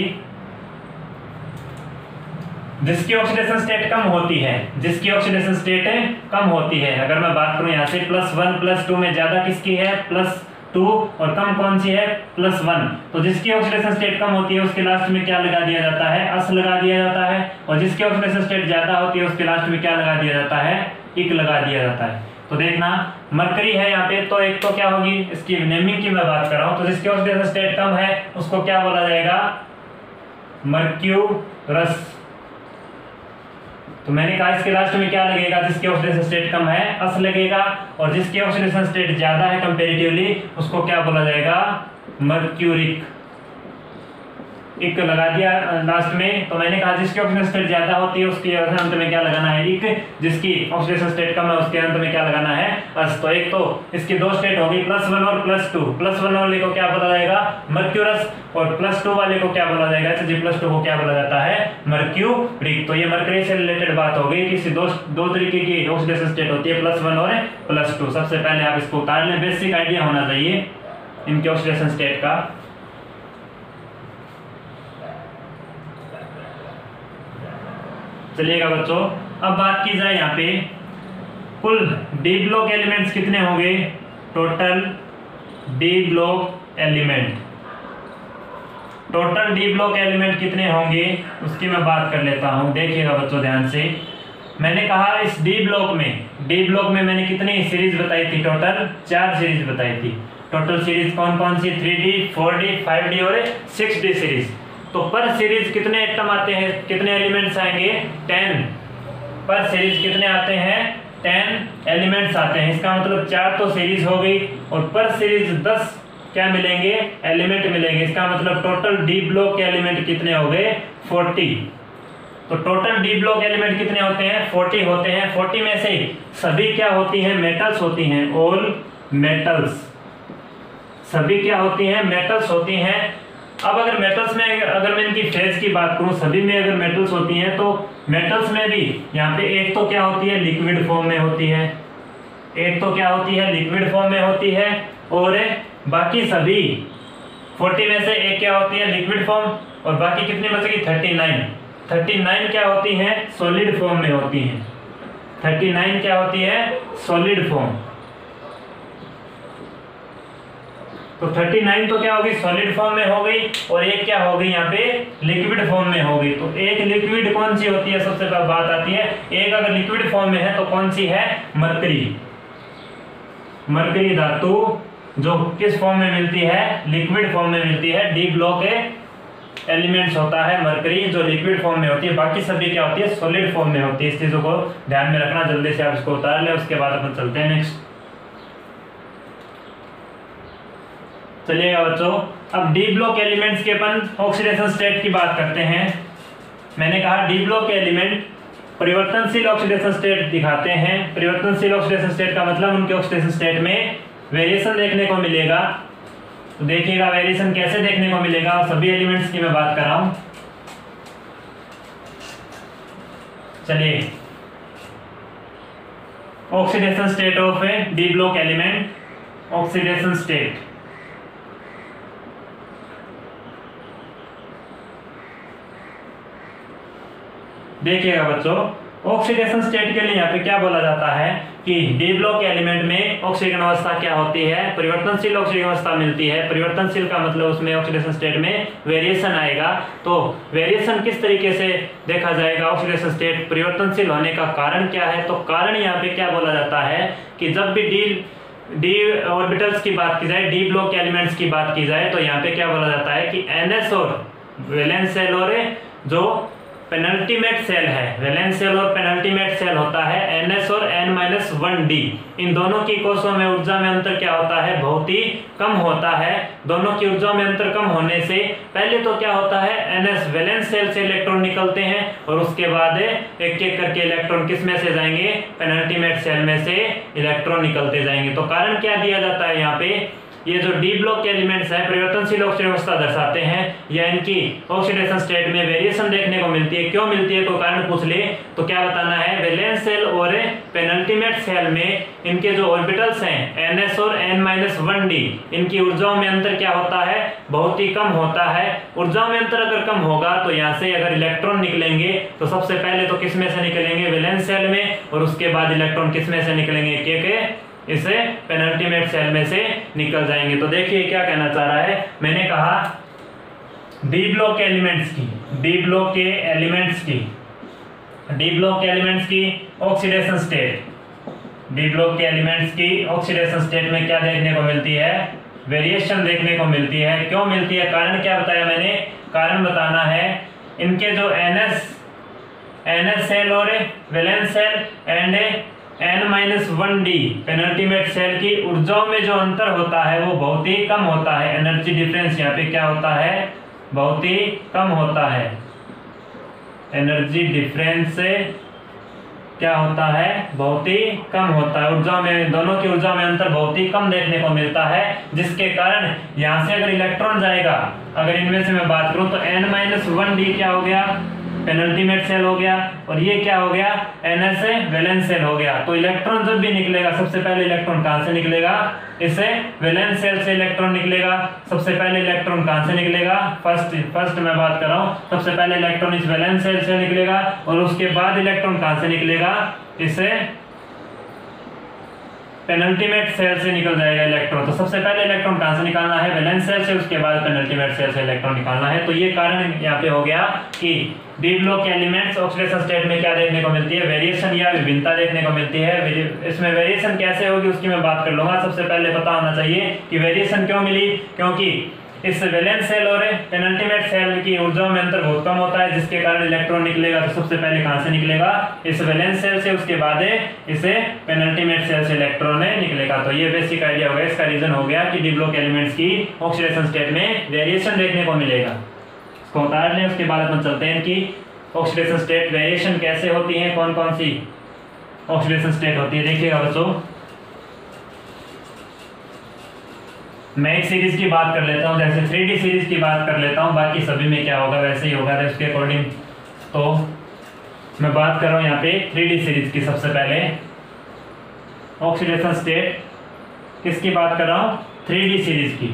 जिसकी ऑक्सीडेशन स्टेट कम होती है, जिसकी ऑक्सीडेशन स्टेट कम होती है। अगर मैं बात करूं यहाँ से +1 +2 में ज्यादा किसकी है, +2, और कम कौन सी है, +1। तो जिसकी ऑक्सीडेशन स्टेट कम होती है उसके लास्ट में क्या लगा दिया जाता है, अस लगा दिया जाता है, और जिसकी ऑक्सीडेशन स्टेट ज्यादा होती है उसके लास्ट में क्या लगा दिया जाता है, इक लगा दिया जाता है। तो देखना मरकरी है यहाँ पे, तो एक तो क्या होगी, इसकी नेमिंग की मैं बात कर रहा हूँ, तो जिसकी ऑक्सीडेशन स्टेट कम है उसको क्या बोला जाएगा, मर्क्यूरस। तो मैंने कहा इसके लास्ट में क्या लगेगा, जिसकी ऑक्सीडेशन स्टेट कम है, अस लगेगा, और जिसकी ऑक्सीडेशन स्टेट ज्यादा है कंपैरेटिवली उसको क्या बोला जाएगा, मर्क्यूरिक। इक लगा दिया लास्ट में। तो मैंने कहा जिसकी ऑक्सीडेशन स्टेट ज्यादा होती है उसके अंत में क्या लगाना है, इक। जिसकी ऑक्सीडेशन स्टेट कम है उसके अंत में क्या लगाना है, अस। तो एक तो इसकी दो स्टेट होगी, +1 और +2। +1 वाले को क्या बोला जाएगा, मर्क्यूरस, और +2 वाले को क्या बोला जाएगा, Hg+2 को क्या बोला जाता है, मर्क्यूरिक। तो ये मरकरी से रिलेटेड बात हो गई कि दो तरीके की ऑक्सीडेशन स्टेट होती है, +1 और +2। सबसे पहले आप इसको उतार लें, बेसिक आइडिया होना चाहिए इनके ऑक्सीडेशन स्टेट का। चलिएगा बच्चों, अब बात की जाए यहाँ पे कुल डी ब्लॉक एलिमेंट्स कितने होंगे, total D block element, total D block element कितने होंगे उसकी मैं बात कर लेता हूँ। देखिएगा बच्चों ध्यान से, मैंने कहा इस डी ब्लॉक में मैंने कितनी सीरीज बताई थी, टोटल 4 सीरीज बताई थी। टोटल सीरीज कौन कौन सी, 3D, 4D, 5D और 6D सीरीज। तो पर सीरीज कितने एटम आते हैं, कितने एलिमेंट्स आएंगे, 10। पर सीरीज कितने आते हैं, 10 एलिमेंट्स आते हैं। इसका मतलब 4 तो सीरीज हो गई, और पर सीरीज 10 क्या मिलेंगे, एलिमेंट मिलेंगे। इसका मतलब टोटल डी ब्लॉक के एलिमेंट कितने हो गए, 40। तो टोटल डी ब्लॉक एलिमेंट कितने होते हैं, 40 होते हैं। 40 में से सभी क्या होती हैं, मेटल्स होती हैं, ऑल मेटल्स। सभी क्या होती हैं, मेटल्स होती हैं। अब अगर मेटल्स में अगर मैं इनकी फेज की बात करूं, सभी में अगर मेटल्स होती हैं तो मेटल्स में भी यहाँ पे एक तो क्या होती है, लिक्विड फॉर्म में होती है, एक तो क्या होती है, लिक्विड फॉर्म में होती है, और बाकी सभी 40 में से एक क्या होती है, लिक्विड फॉर्म, और बाकी कितनी बचेगी, 39 क्या होती हैं, सॉलिड फॉर्म में होती हैं। 39 क्या होती है, सॉलिड फॉर्म। तो 39 तो क्या होगी, सॉलिड फॉर्म में हो गई, और एक क्या हो गई यहाँ पे, लिक्विड फॉर्म में हो गई। तो एक लिक्विड कौन सी होती है, सबसे पहले बात आती है, एक अगर लिक्विड फॉर्म में है तो कौन सी है, मरकरी। मरकरी धातु जो किस फॉर्म में मिलती है, लिक्विड फॉर्म में मिलती है। डी ब्लॉक एलिमेंट्स होता है मरकरी, जो लिक्विड फॉर्म में होती है, बाकी सभी क्या होती है, सॉलिड फॉर्म में होती है। इस चीजों को ध्यान में रखना, जल्दी से आप इसको उतार ले, उसके बाद अपन चलते हैं नेक्स्ट। चलिएगा बच्चों, अब डी ब्लॉक एलिमेंट्स के अपन ऑक्सीडेशन स्टेट की बात करते हैं। मैंने कहा डी ब्लॉक एलिमेंट परिवर्तनशील ऑक्सीडेशन स्टेट दिखाते हैं। परिवर्तनशील ऑक्सीडेशन स्टेट का मतलब उनके ऑक्सीडेशन स्टेट में वेरिएशन देखने को मिलेगा। तो देखिएगा वेरिएशन कैसे देखने को मिलेगा, और सभी एलिमेंट्स की मैं बात कर रहा हूं। चलिए, oxidation state of A D block element, oxidation state. देखिएगा बच्चों, ऑक्सीडेशन स्टेट के लिए यहाँ पे क्या बोला जाता है कि डी ब्लॉक एलिमेंट में ऑक्सीजन अवस्था क्या होती है, परिवर्तनशील ऑक्सीजन अवस्था मिलती है। परिवर्तनशील का मतलब उसमें ऑक्सीडेशन स्टेट में वेरिएशन आएगा। तो वेरिएशन किस तरीके से देखा जाएगा, ऑक्सीडेशन स्टेट परिवर्तनशील होने का कारण क्या है। तो कारण यहाँ पे क्या बोला जाता है कि जब भी डी ऑर्बिटल्स की बात की जाए, डी ब्लॉक एलिमेंट्स की बात की जाए, तो यहाँ पे क्या बोला जाता है कि एनएस और वैलेंस सेल और जो पेनल्टीमेट सेल है, वैलेंस सेल और पेनल्टीमेट सेल होता है एनएस और n-1d। इन दोनों की कोषों में ऊर्जा में अंतर क्या होता है, बहुत ही कम होता है। दोनों की ऊर्जा में अंतर कम होने से पहले तो क्या होता है, एनएस वैलेंस सेल से इलेक्ट्रॉन निकलते हैं, और उसके बाद एक एक करके इलेक्ट्रॉन किस में से जाएंगे, पेनल्टीमेट सेल में से इलेक्ट्रॉन निकलते जाएंगे। तो कारण क्या दिया जाता है यहाँ पे, ये जो डी ब्लॉक एलिमेंट्स हैं परिवर्तनशील ऑक्सीजन अवस्था दर्शाते हैं, या इनकी ऑक्सीडेशन स्टेट में वेरिएशन देखने को मिलती है। क्यों मिलती है, कोई कारण पूछ ले तो क्या बताना है, वैलेंस सेल और पेनल्टीमेट सेल में इनके जो ऑर्बिटल्स हैं एनएस और n-1d, इनकी ऊर्जाओं में अंतर क्या होता है, बहुत ही कम होता है। ऊर्जाओं में अंतर अगर कम होगा तो यहाँ से अगर इलेक्ट्रॉन निकलेंगे तो सबसे पहले तो किस में से निकलेंगे, वैलेंस सेल में, और उसके बाद इलेक्ट्रॉन किस में से निकलेंगे, के इसे पेनल्टीमेट सेल में से निकल जाएंगे। तो देखिए क्या कहना चाह रहा है, मैंने कहा डी ब्लॉक एलिमेंट्स की, डी ब्लॉक के एलिमेंट्स की, डी ब्लॉक के एलिमेंट्स की ऑक्सीडेशन स्टेट, डी ब्लॉक के एलिमेंट्स की ऑक्सीडेशन स्टेट में क्या देखने को मिलती है, वेरिएशन देखने को मिलती है। क्यों मिलती है, कारण क्या बताया मैंने, कारण बताना है इनके जो एनएस सेल और valence shell and n-1d penultimate shell की ऊर्जाओं में जो अंतर होता है वो बहुत ही कम होता है। एनर्जी डिफरेंस यहाँ पे क्या होता है, बहुत ही कम होता है। एनर्जी डिफरेंस से क्या होता है, बहुत ही कम होता है। ऊर्जा में, दोनों की ऊर्जा में अंतर बहुत ही कम देखने को मिलता है, जिसके कारण यहाँ से अगर इलेक्ट्रॉन जाएगा, अगर इनमें से मैं बात करूँ तो n-1d क्या हो गया, पेनल्टीमेट सेल हो गया, और ये क्या हो गया, एनएस वैलेंस सेल हो गया। तो इलेक्ट्रॉन जब भी निकलेगा, सबसे पहले इलेक्ट्रॉन कहां से निकलेगा, इससे वैलेंस सेल से इलेक्ट्रॉन निकलेगा। सबसे पहले इलेक्ट्रॉन कहां से निकलेगा, फर्स्ट मैं बात कर रहा हूं, सबसे पहले इलेक्ट्रॉन इस वैलेंस सेल से निकलेगा, और उसके बाद इलेक्ट्रॉन कहां से निकलेगा, इससे पेनल्टीमेट सेल से निकल जाएगा इलेक्ट्रॉन। तो सबसे पहले इलेक्ट्रॉन कहां से निकालना है, वैलेंस सेल से, उसके बाद पेनल्टीमेट सेल से इलेक्ट्रॉन निकालना है। तो ये कारण यहाँ पे हो गया कि D block elements oxidation state में क्या देखने को मिलती है, वेरिएशन या विभिन्नता देखने को मिलती है। इसमें वेरिएशन कैसे होगी उसकी मैं बात कर लूंगा। सबसे पहले पता होना चाहिए कि वेरिएशन क्यों मिली, क्योंकि इस वैलेंस सेल और पेनल्टीमेट सेल की ऊर्जा में अंतर बहुत कम होता है, जिसके कारण इलेक्ट्रॉन निकलेगा। तो सबसे पहले कहां से निकलेगा, इस वैलेंस सेल से, उसके बाद इसे पेनल्टीमेट सेल से इलेक्ट्रॉन निकलेगा। तो ये बेसिक आइडिया हो गया। इसका रीजन हो गया कि डी ब्लॉक एलिमेंट्स की ऑक्सीडेशन स्टेट में वेरिएशन देखने को मिलेगा। इसको उतार लें, उसके बाद अपन चलते हैं कि ऑक्सीडेशन स्टेट वेरिएशन कैसे होती है, कौन कौन सी ऑक्सीडेशन स्टेट होती है। देखिएगा बच्चों, मैं एक सीरीज की बात कर लेता हूँ, जैसे 3D सीरीज की बात कर लेता हूँ, बाकी सभी में क्या होगा वैसे ही होगा उसके अकॉर्डिंग। तो मैं बात कर रहा हूँ यहाँ पे 3D सीरीज की। सबसे पहले ऑक्सीडेशन स्टेट किसकी बात कर रहा हूँ, 3D सीरीज की।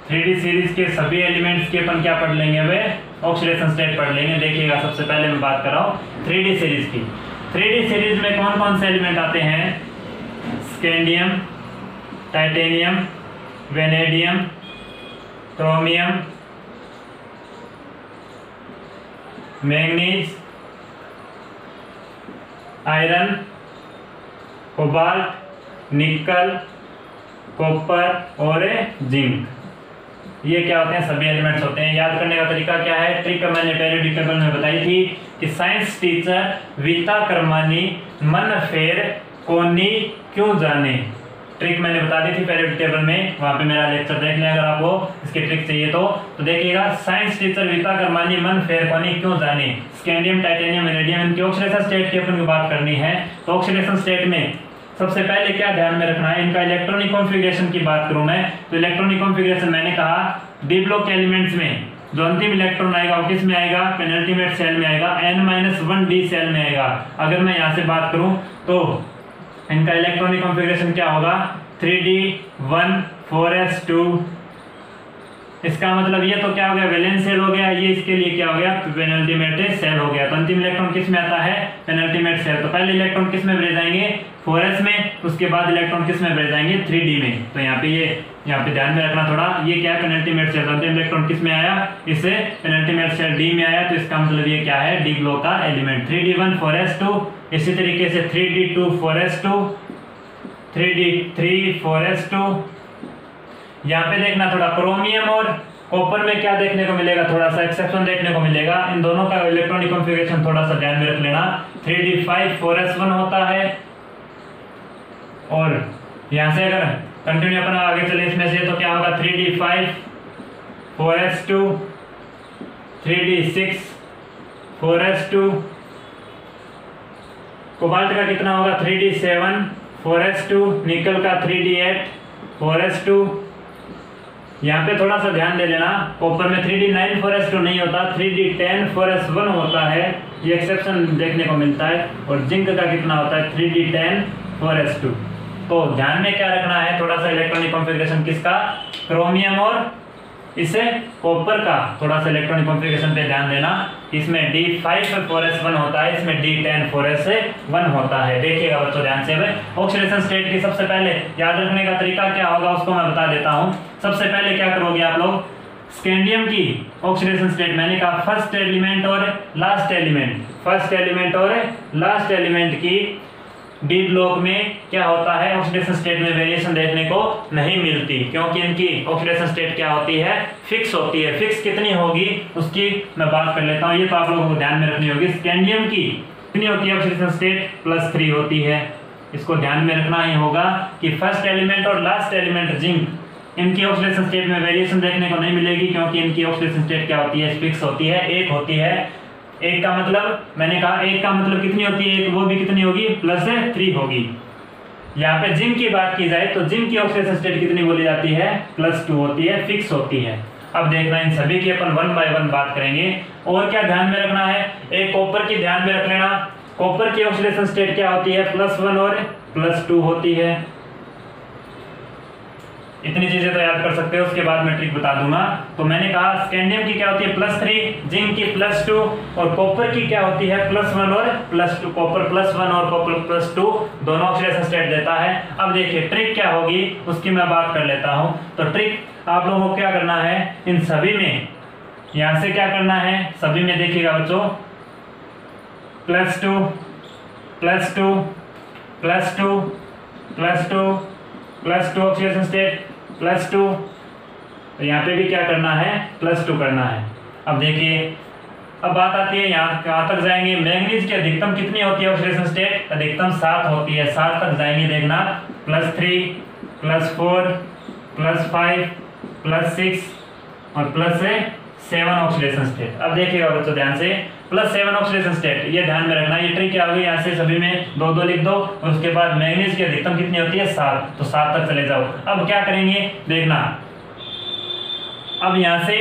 3D सीरीज के सभी एलिमेंट्स के अपन क्या पढ़ लेंगे, वे ऑक्सीडेशन स्टेट पढ़ लेंगे। देखिएगा सबसे पहले मैं बात कर रहा हूँ 3D सीरीज की। 3D सीरीज में कौन कौन से एलिमेंट आते हैं, scandium, titanium, vanadium, chromium, manganese, iron, cobalt, निकल, कॉपर और जिंक। ये क्या होते हैं, सभी एलिमेंट्स होते हैं। याद करने का तरीका क्या है, ट्रिक मैंने पहले टेबल में बताई थी कि साइंस टीचर वीता कर्मानी मन फेर कोनी क्यों जाने। ट्रिक मैंने बता दी थी पहले टेबल में, वहाँ पे मेरा लेक्चर देख लें अगर आपको इसकी ट्रिक चाहिए तो देखिएगा। साइंस टीचर वीता कर्मानी मन फेर कोनी क्यों जाने, स्कैंडियम, टाइटेनियम, वेनेडियम, इनकी ऑक्सीडेशन स्टेट की अपन को बात करनी है। तो ऑक्सीडेशन स्टेट में सबसे पहले क्या ध्यान में रखना है, इनका इलेक्ट्रॉनिक कॉन्फ़िगरेशन की बात करूं मैं तो इलेक्ट्रॉनिक कॉन्फ़िगरेशन मैंने कहा डी ब्लॉक एलिमेंट्स में जो अंतिम इलेक्ट्रॉन आएगा वो किस में आएगा, पेनल्टीमेट सेल में आएगा, n-1d सेल में आएगा। अगर मैं यहाँ से बात करूं तो इनका इलेक्ट्रॉनिक कॉन्फ़िगरेशन क्या होगा, 3d1 4s2। इसका मतलब ये तो क्या हो गया, वैलेंस सेल हो गया, ये इसके लिए क्या हो गया, पेनल्टीमेट सेल हो गया। तो अंतिम इलेक्ट्रॉन किस में आता है, पेनल्टीमेट सेल। तो पहले इलेक्ट्रॉन किस में भेजे जाएंगे, 4s में, उसके बाद इलेक्ट्रॉन किस में भेजे जाएंगे, 3d में। तो यहाँ पे ध्यान में रखना थोड़ा, ये क्या है, पेनल्टीमेट सेल। अंतिम इलेक्ट्रॉन किस में आया, इससे पेनल्टीमेट सेल d में आया, तो इसका मतलब ये क्या है, डी ब्लॉक का एलिमेंट। 3d1 4s2, इसी तरीके से 3d2 4s2, 3d3 4s2। यहाँ पे देखना थोड़ा क्रोमियम और कॉपर में क्या देखने को मिलेगा, थोड़ा सा एक्सेप्शन देखने को मिलेगा। इन दोनों का इलेक्ट्रॉनिक कॉन्फ़िगरेशन थोड़ा सा ध्यान में रख लेना। 3d5 4s1 होता है, और यहाँ से अगर कंटिन्यू अपन आगे चले इसमें से तो क्या होगा, 3d5 4s2, 3d6 4s2। Cobalt का कितना होगा, 3d7 4s2, निकल का 3d8 4s2। यहाँ पे थोड़ा सा ध्यान दे लेना, कॉपर में 3d9 4s2 नहीं होता, 3d10 4s1 होता है, ये एक्सेप्शन देखने को मिलता है। और जिंक का कितना होता है, 3d10 4s2। तो ध्यान में क्या रखना है, थोड़ा सा इलेक्ट्रॉनिक कॉन्फ़िगरेशन किसका, क्रोमियम और इसे कॉपर का थोड़ा सा इलेक्ट्रॉनिक कॉन्फ़िगरेशन पे ध्यान देना। इसमें d5 4s1 होता है, इसमें d10 4s1 होता है। देखिएगा बच्चों ध्यान से। ऑक्सीडेशन स्टेट की सबसे पहले याद रखने का तरीका क्या होगा उसको मैं बता देता हूँ। सबसे पहले क्या करोगे आप लोग, स्कैंडियम की ऑक्सीडेशन स्टेट मैंने कहा फर्स्ट एलिमेंट और लास्ट एलिमेंट, फर्स्ट एलिमेंट और लास्ट एलिमेंट की डी ब्लॉक में क्या होता है, ऑक्सीडेशन स्टेट में वेरिएशन देखने को नहीं मिलती, क्योंकि इनकी ऑक्सीडेशन स्टेट क्या होती है, फिक्स होती है। फिक्स कितनी होगी उसकी मैं बात कर लेता हूँ, ये तो आप लोगों को ध्यान में रखनी होगी। स्कैंडियम की कितनी होती है ऑक्सीडेशन स्टेट, +3 होती है। इसको ध्यान में रखना ही होगा कि फर्स्ट एलिमेंट और लास्ट एलिमेंट जिंक, इनकी ऑक्सीडेशन स्टेट में वेरिएशन देखने को नहीं मिलेगी, क्योंकि इनकी ऑक्सीडेशन स्टेट क्या होती है, फिक्स होती है, एक होती है। एक का मतलब मैंने कहा, एक का मतलब कितनी होती है, एक वो भी कितनी होगी, +3 होगी। यहाँ पे जिंक की बात की जाए तो जिंक की ऑक्सीडेशन स्टेट कितनी बोली जाती है, +2 होती है, फिक्स होती है। अब देखना इन सभी की अपन 1 बाय 1 बात करेंगे। और क्या ध्यान में रखना है, एक कॉपर की ध्यान में रख लेना, कॉपर की ऑक्सीडेशन स्टेट क्या होती है, +1 और +2 होती है। इतनी चीजें तो याद कर सकते हो, उसके बाद मैं ट्रिक बता दूंगा। तो मैंने कहा स्कैंडियम की क्या होती है, +3, जिंक की +2, और कॉपर की क्या होती है, +1 और +2। कॉपर +1 और कॉपर +2 दोनों ऑक्सीडेशन स्टेट देता है। अब देखिए ट्रिक क्या होगी उसकी मैं बात कर लेता हूं। तो ट्रिक आप लोगों को क्या करना है, इन सभी में यहां से क्या करना है, सभी में देखिएगा बच्चों, +2 +2 +2 +2 +2 ऑक्सीडेशन स्टेट +2। तो यहाँ पे भी क्या करना है, +2 करना है। अब देखिए अब बात आती है यहाँ कहाँ तक जाएंगे, मैंगनीज की अधिकतम कितनी होती है ऑक्सीडेशन स्टेट, अधिकतम 7 होती है, 7 तक जाएंगे। देखना +3 +4 +5 +6 और 7 ऑक्सीडेशन स्टेट। अब देखिएगा बच्चों ध्यान से, +7 ऑक्सीडेशन स्टेट, ये ध्यान में रखना। ये ट्रिक क्या होगी, यहाँ से सभी में 2 लिख दो और उसके बाद मैग्नीज की अधिकतम कितनी होती है 7, तो 7 तक चले जाओ। अब क्या करेंगे देखना, अब यहाँ से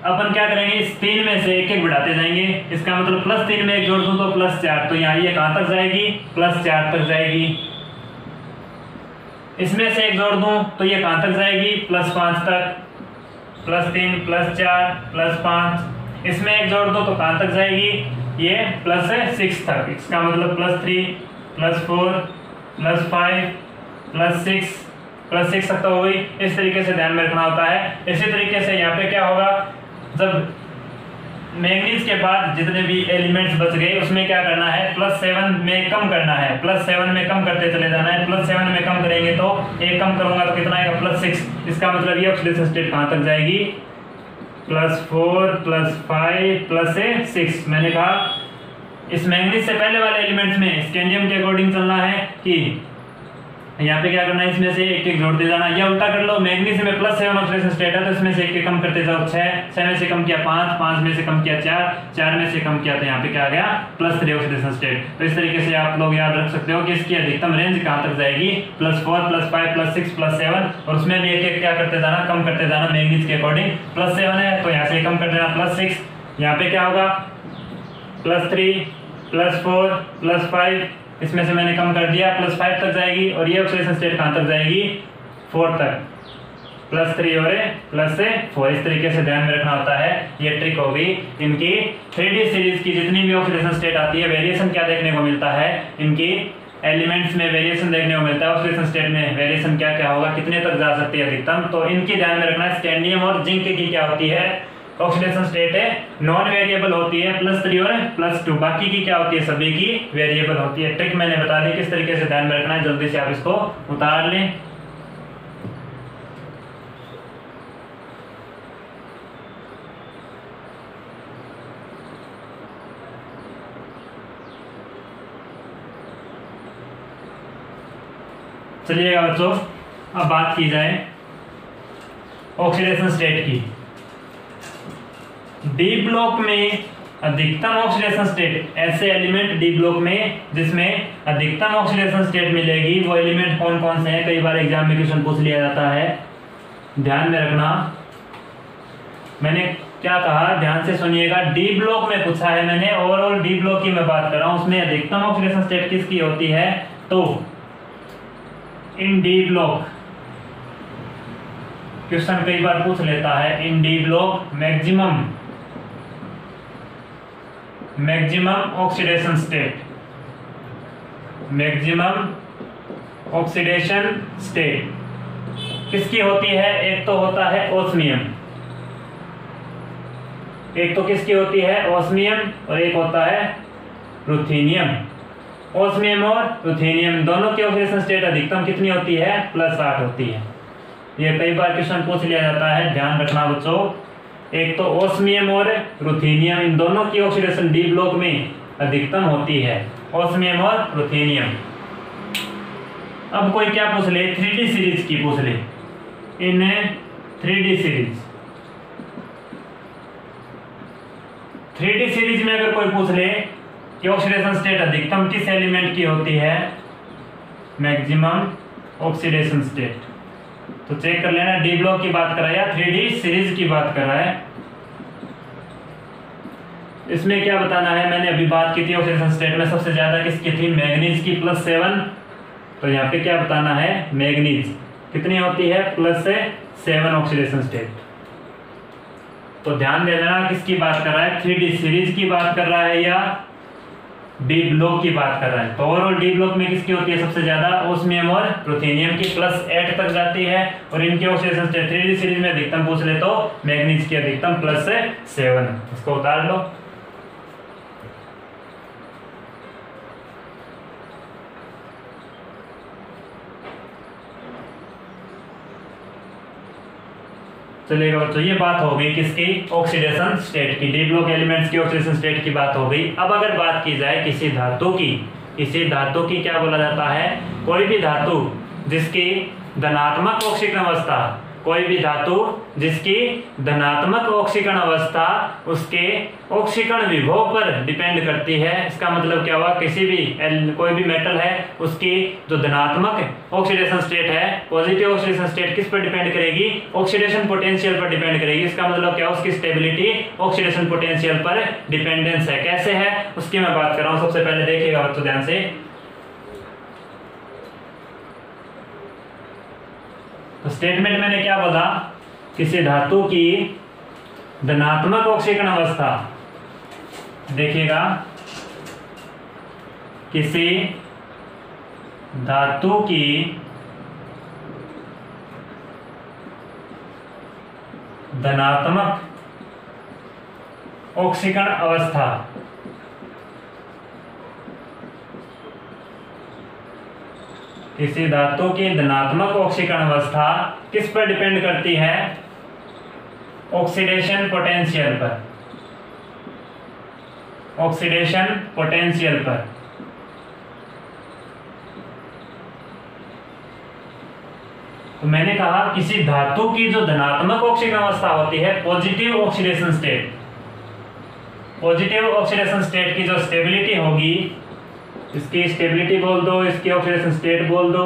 अपन क्या करेंगे, इस 3 में से एक एक बढ़ाते जाएंगे। इसका मतलब +3 में एक जोड़ दूं तो +4, तो यहाँ ये कहाँ तक जाएगी, +4 तक जाएगी। इसमें से एक जोड़ दूं तो ये कहाँ तक जाएगी, +5 तक, +3 +4 +5। इसमें एक जोड़ दो तो कहाँ तक जाएगी, ये +6 तक। इसका मतलब +3 +4 +5 +6 तक तो हो गई। इस तरीके से ध्यान में रखना होता है। इसी तरीके से यहाँ पे क्या होगा, जब मैग्नीज के बाद जितने भी एलिमेंट्स बच गए उसमें क्या करना है, +7 में कम करना है, +7 में कम करते चले जाना है। +7 में कम करेंगे तो एक कम करूंगा तो कितना आएगा, +6। इसका मतलब ये ऑक्सीडेशन स्टेट कहाँ तक जाएगी, +4 +5 +6। मैंने कहा इस मैग्नीज से पहले वाले एलिमेंट्स में स्कैंडियम के अकॉर्डिंग चलना है कि यहाँ पे क्या करना है, इसमें से एक एक जोड़ते जाना, या उल्टा कर लो, मैग्नीज में +7 ऑक्सीडेशन स्टेट है तो इसमें से एक एक कम करते जाओ, 6 में से कम किया 5 में से कम किया 4 में से कम किया, तो यहाँ पे क्या आ गया, +3 ऑक्सीडेशन स्टेट। तो इस तरीके से आप लोग याद रख सकते हो कि इसकी अधिकतम रेंज कहाँ तक जाएगी, +4 +5 +6 +7, और उसमें भी एक एक क्या करते जाना, कम करते जाना मैग्नीज के अकॉर्डिंग। +7 है तो यहाँ से कम कर देना, +6, यहाँ पे क्या होगा, +3 +4 +5, इसमें से मैंने कम कर दिया, +5 तक जाएगी, और ये ऑक्सीडेशन स्टेट कहाँ तक जाएगी, 4 तक, +3 और +4। इस तरीके से ध्यान में रखना होता है। ये ट्रिक होगी इनकी 3D सीरीज की। जितनी भी ऑक्सीडेशन स्टेट आती है, वेरिएशन क्या देखने को मिलता है, इनकी एलिमेंट्स में वेरिएशन देखने को मिलता है। ऑक्सीडेशन स्टेट में वेरिएशन क्या क्या होगा, कितने तक जा सकती है अधिकतम, तो इनकी ध्यान में रखना। स्कैंडियम और जिंक की क्या होती है, ऑक्सीडेशन स्टेट है नॉन वेरिएबल होती है, +3 और +2। बाकी की क्या होती है, सभी की वेरिएबल होती है। ट्रिक मैंने बता दी किस तरीके से ध्यान में रखना है, जल्दी से आप इसको उतार लें। चलिएगा बच्चों, अब बात की जाए ऑक्सीडेशन स्टेट की। डी ब्लॉक में अधिकतम ऑक्सीडेशन स्टेट, ऐसे एलिमेंट डी ब्लॉक में जिसमें अधिकतम ऑक्सीडेशन स्टेट मिलेगी, वो एलिमेंट कौन कौन से हैं, कई बार एग्जाम में क्वेश्चन पूछ लिया जाता है। ध्यान में रखना, मैंने क्या कहा, ध्यान से सुनिएगा। डी ब्लॉक में पूछा है मैंने, ओवरऑल डी ब्लॉक की मैं बात कर रहा हूं, उसमें अधिकतम ऑक्सीडेशन स्टेट किसकी होती है, तो इन डी ब्लॉक क्वेश्चन कई बार पूछ लेता है, in D block maximum oxidation state, maximum oxidation state किसकी होती है, एक तो होता है ओस्मियम, एक तो किसकी होती है ओस्मियम, और एक होता है रुथेनियम। ओस्मियम और रुथेनियम दोनों की ऑक्सीडेशन स्टेट अधिकतम कितनी होती है, +8 होती है। ये कई बार क्वेश्चन पूछ लिया जाता है, ध्यान रखना बच्चों। एक तो ओस्मियम और रुथेनियम, इन दोनों की ऑक्सीडेशन डी ब्लॉक में अधिकतम होती है, ओस्मियम और रुथेनियम। अब कोई क्या पूछ ले, 3D सीरीज की पूछ ले, इन 3D सीरीज, 3D सीरीज में अगर कोई पूछ ले कि ऑक्सीडेशन स्टेट अधिकतम किस एलिमेंट की होती है, मैक्सिमम ऑक्सीडेशन स्टेट, तो चेक कर लेना डी ब्लॉक की बात कर रहा है या 3D सीरीज की बात कर रहा है। इसमें क्या बताना है, मैंने अभी बात की थी ऑक्सीडेशन स्टेट में सबसे ज्यादा किसकी थी, मैग्नीज की, +7। तो यहाँ पे क्या बताना है, मैग्नीज कितनी होती है, +7 ऑक्सीडेशन स्टेट। तो ध्यान दे देना किसकी बात कर रहा है, 3D सीरीज की बात कर रहा है या डी ब्लॉक की बात कर रहा है। तो ओवरऑल डी ब्लॉक में किसकी होती है सबसे ज्यादा, ओस्मियम और रुथेनियम की, +8 तक जाती है। और इनके ऑक्सीडेशन स्टेट 3D सीरीज में अधिकतम पूछ ले तो मैग्नीज की अधिकतम +7। इसको उतार लो। चलेगा बच्चों, ये बात हो गई किसकी, ऑक्सीडेशन स्टेट की, डी ब्लॉक एलिमेंट्स की ऑक्सीडेशन स्टेट की बात हो गई। अब अगर बात की जाए किसी धातु की, किसी धातु की क्या बोला जाता है, कोई भी धातु जिसकी धनात्मक ऑक्सीकरण अवस्था कोई भी धातु जिसकी धनात्मक ऑक्सीकरण अवस्था उसके ऑक्सीकरण विभव पर डिपेंड करती है। इसका मतलब क्या हुआ, किसी भी कोई भी मेटल है उसकी जो धनात्मक ऑक्सीडेशन स्टेट है, पॉजिटिव ऑक्सीडेशन स्टेट किस पर डिपेंड करेगी, ऑक्सीडेशन पोटेंशियल पर डिपेंड करेगी। इसका मतलब क्या, उसकी स्टेबिलिटी ऑक्सीडेशन पोटेंशियल पर डिपेंडेंस है। कैसे है उसकी मैं बात कर रहा हूं। सबसे पहले देखिएगा बच्चों ध्यान से, तो स्टेटमेंट मैंने क्या बोला, किसी धातु की धनात्मक ऑक्सीकरण अवस्था, देखिएगा किसी धातु की धनात्मक ऑक्सीकरण अवस्था किसी धातु की धनात्मक ऑक्सीकरण अवस्था किस पर डिपेंड करती है, ऑक्सीडेशन पोटेंशियल पर, ऑक्सीडेशन पोटेंशियल पर। तो मैंने कहा किसी धातु की जो धनात्मक ऑक्सीकरण अवस्था होती है, positive oxidation state, positive oxidation state की जो स्टेबिलिटी होगी, इसकी स्टेबिलिटी बोल दो, इसकी ऑक्सीडेशन स्टेट बोल दो,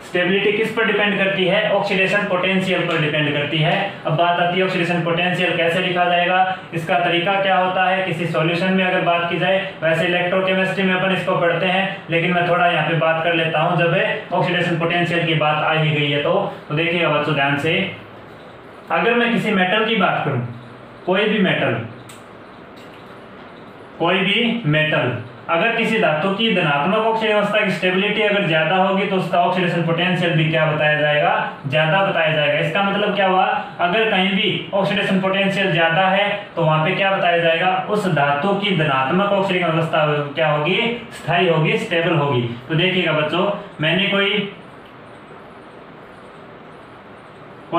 स्टेबिलिटी किस पर डिपेंड करती है, ऑक्सीडेशन पोटेंशियल पर डिपेंड करती है। अब बात आती है ऑक्सीडेशन पोटेंशियल कैसे लिखा जाएगा, इसका तरीका क्या होता है। किसी सॉल्यूशन में अगर बात की जाए, वैसे इलेक्ट्रोकेमिस्ट्री में अपन इसको पढ़ते हैं, लेकिन मैं थोड़ा यहाँ पे बात कर लेता हूँ जब ऑक्सीडेशन पोटेंशियल की बात आ ही गई है। तो देखिएगा बच्चों ध्यान से, अगर मैं किसी मेटल की बात करूँ, कोई भी मेटल अगर किसी धातु की धनात्मक ऑक्सीडेशन अवस्था की स्टेबिलिटी अगर ज्यादा होगी तो उसका ऑक्सीडेशन पोटेंशियल भी क्या बताया जाएगा, ज्यादा बताया जाएगा। इसका मतलब क्या हुआ, अगर कहीं भी ऑक्सीडेशन पोटेंशियल ज्यादा है तो वहां पे क्या बताया जाएगा, उस धातु की धनात्मक ऑक्सीकरण अवस्था क्या होगी, स्थायी होगी, स्टेबल होगी। तो देखिएगा बच्चों, मैंने कोई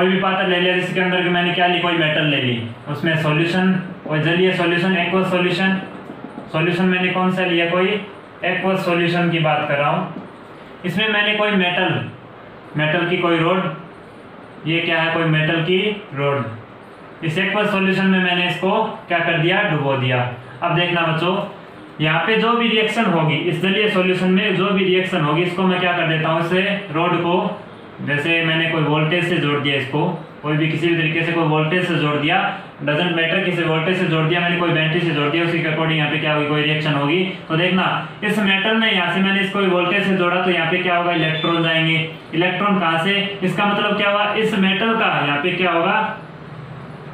भी पात्र ले लिया जिसके अंदर मैंने क्या ली, कोई मेटल ले ली, उसमें सॉल्यूशन और जलीय सॉल्यूशन, एक्वस सॉल्यूशन, सॉल्यूशन मैंने कौन सा लिया, कोई एक्वस सॉल्यूशन की बात कर रहा हूँ। इसमें मैंने कोई मेटल की कोई रोड, ये क्या है, कोई मेटल की रोड, इस एक्वस सॉल्यूशन में मैंने इसको क्या कर दिया, डुबो दिया। अब देखना बच्चों, यहाँ पे जो भी रिएक्शन होगी, इस जलीय सॉल्यूशन में जो भी रिएक्शन होगी, इसको मैं क्या कर देता हूँ, इसे रोड को, जैसे मैंने कोई वोल्टेज से जोड़ दिया, इसको कोई भी किसी भी तरीके से कोई वोल्टेज से जोड़ दिया, डजेंट मैटर, किसी वोल्टेज से जोड़ दिया, मैंने कोई बैटरी से जोड़ दिया, उसी के अकॉर्डिंग यहाँ पे क्या होगी, कोई रिएक्शन होगी। तो देखना, इस मेटल में यहाँ से मैंने इसको वोल्टेज से जोड़ा तो यहाँ पे क्या होगा, इलेक्ट्रॉन जाएंगे। इलेक्ट्रॉन कहाँ से, इसका मतलब क्या हुआ, इस मेटल का यहाँ पे क्या होगा,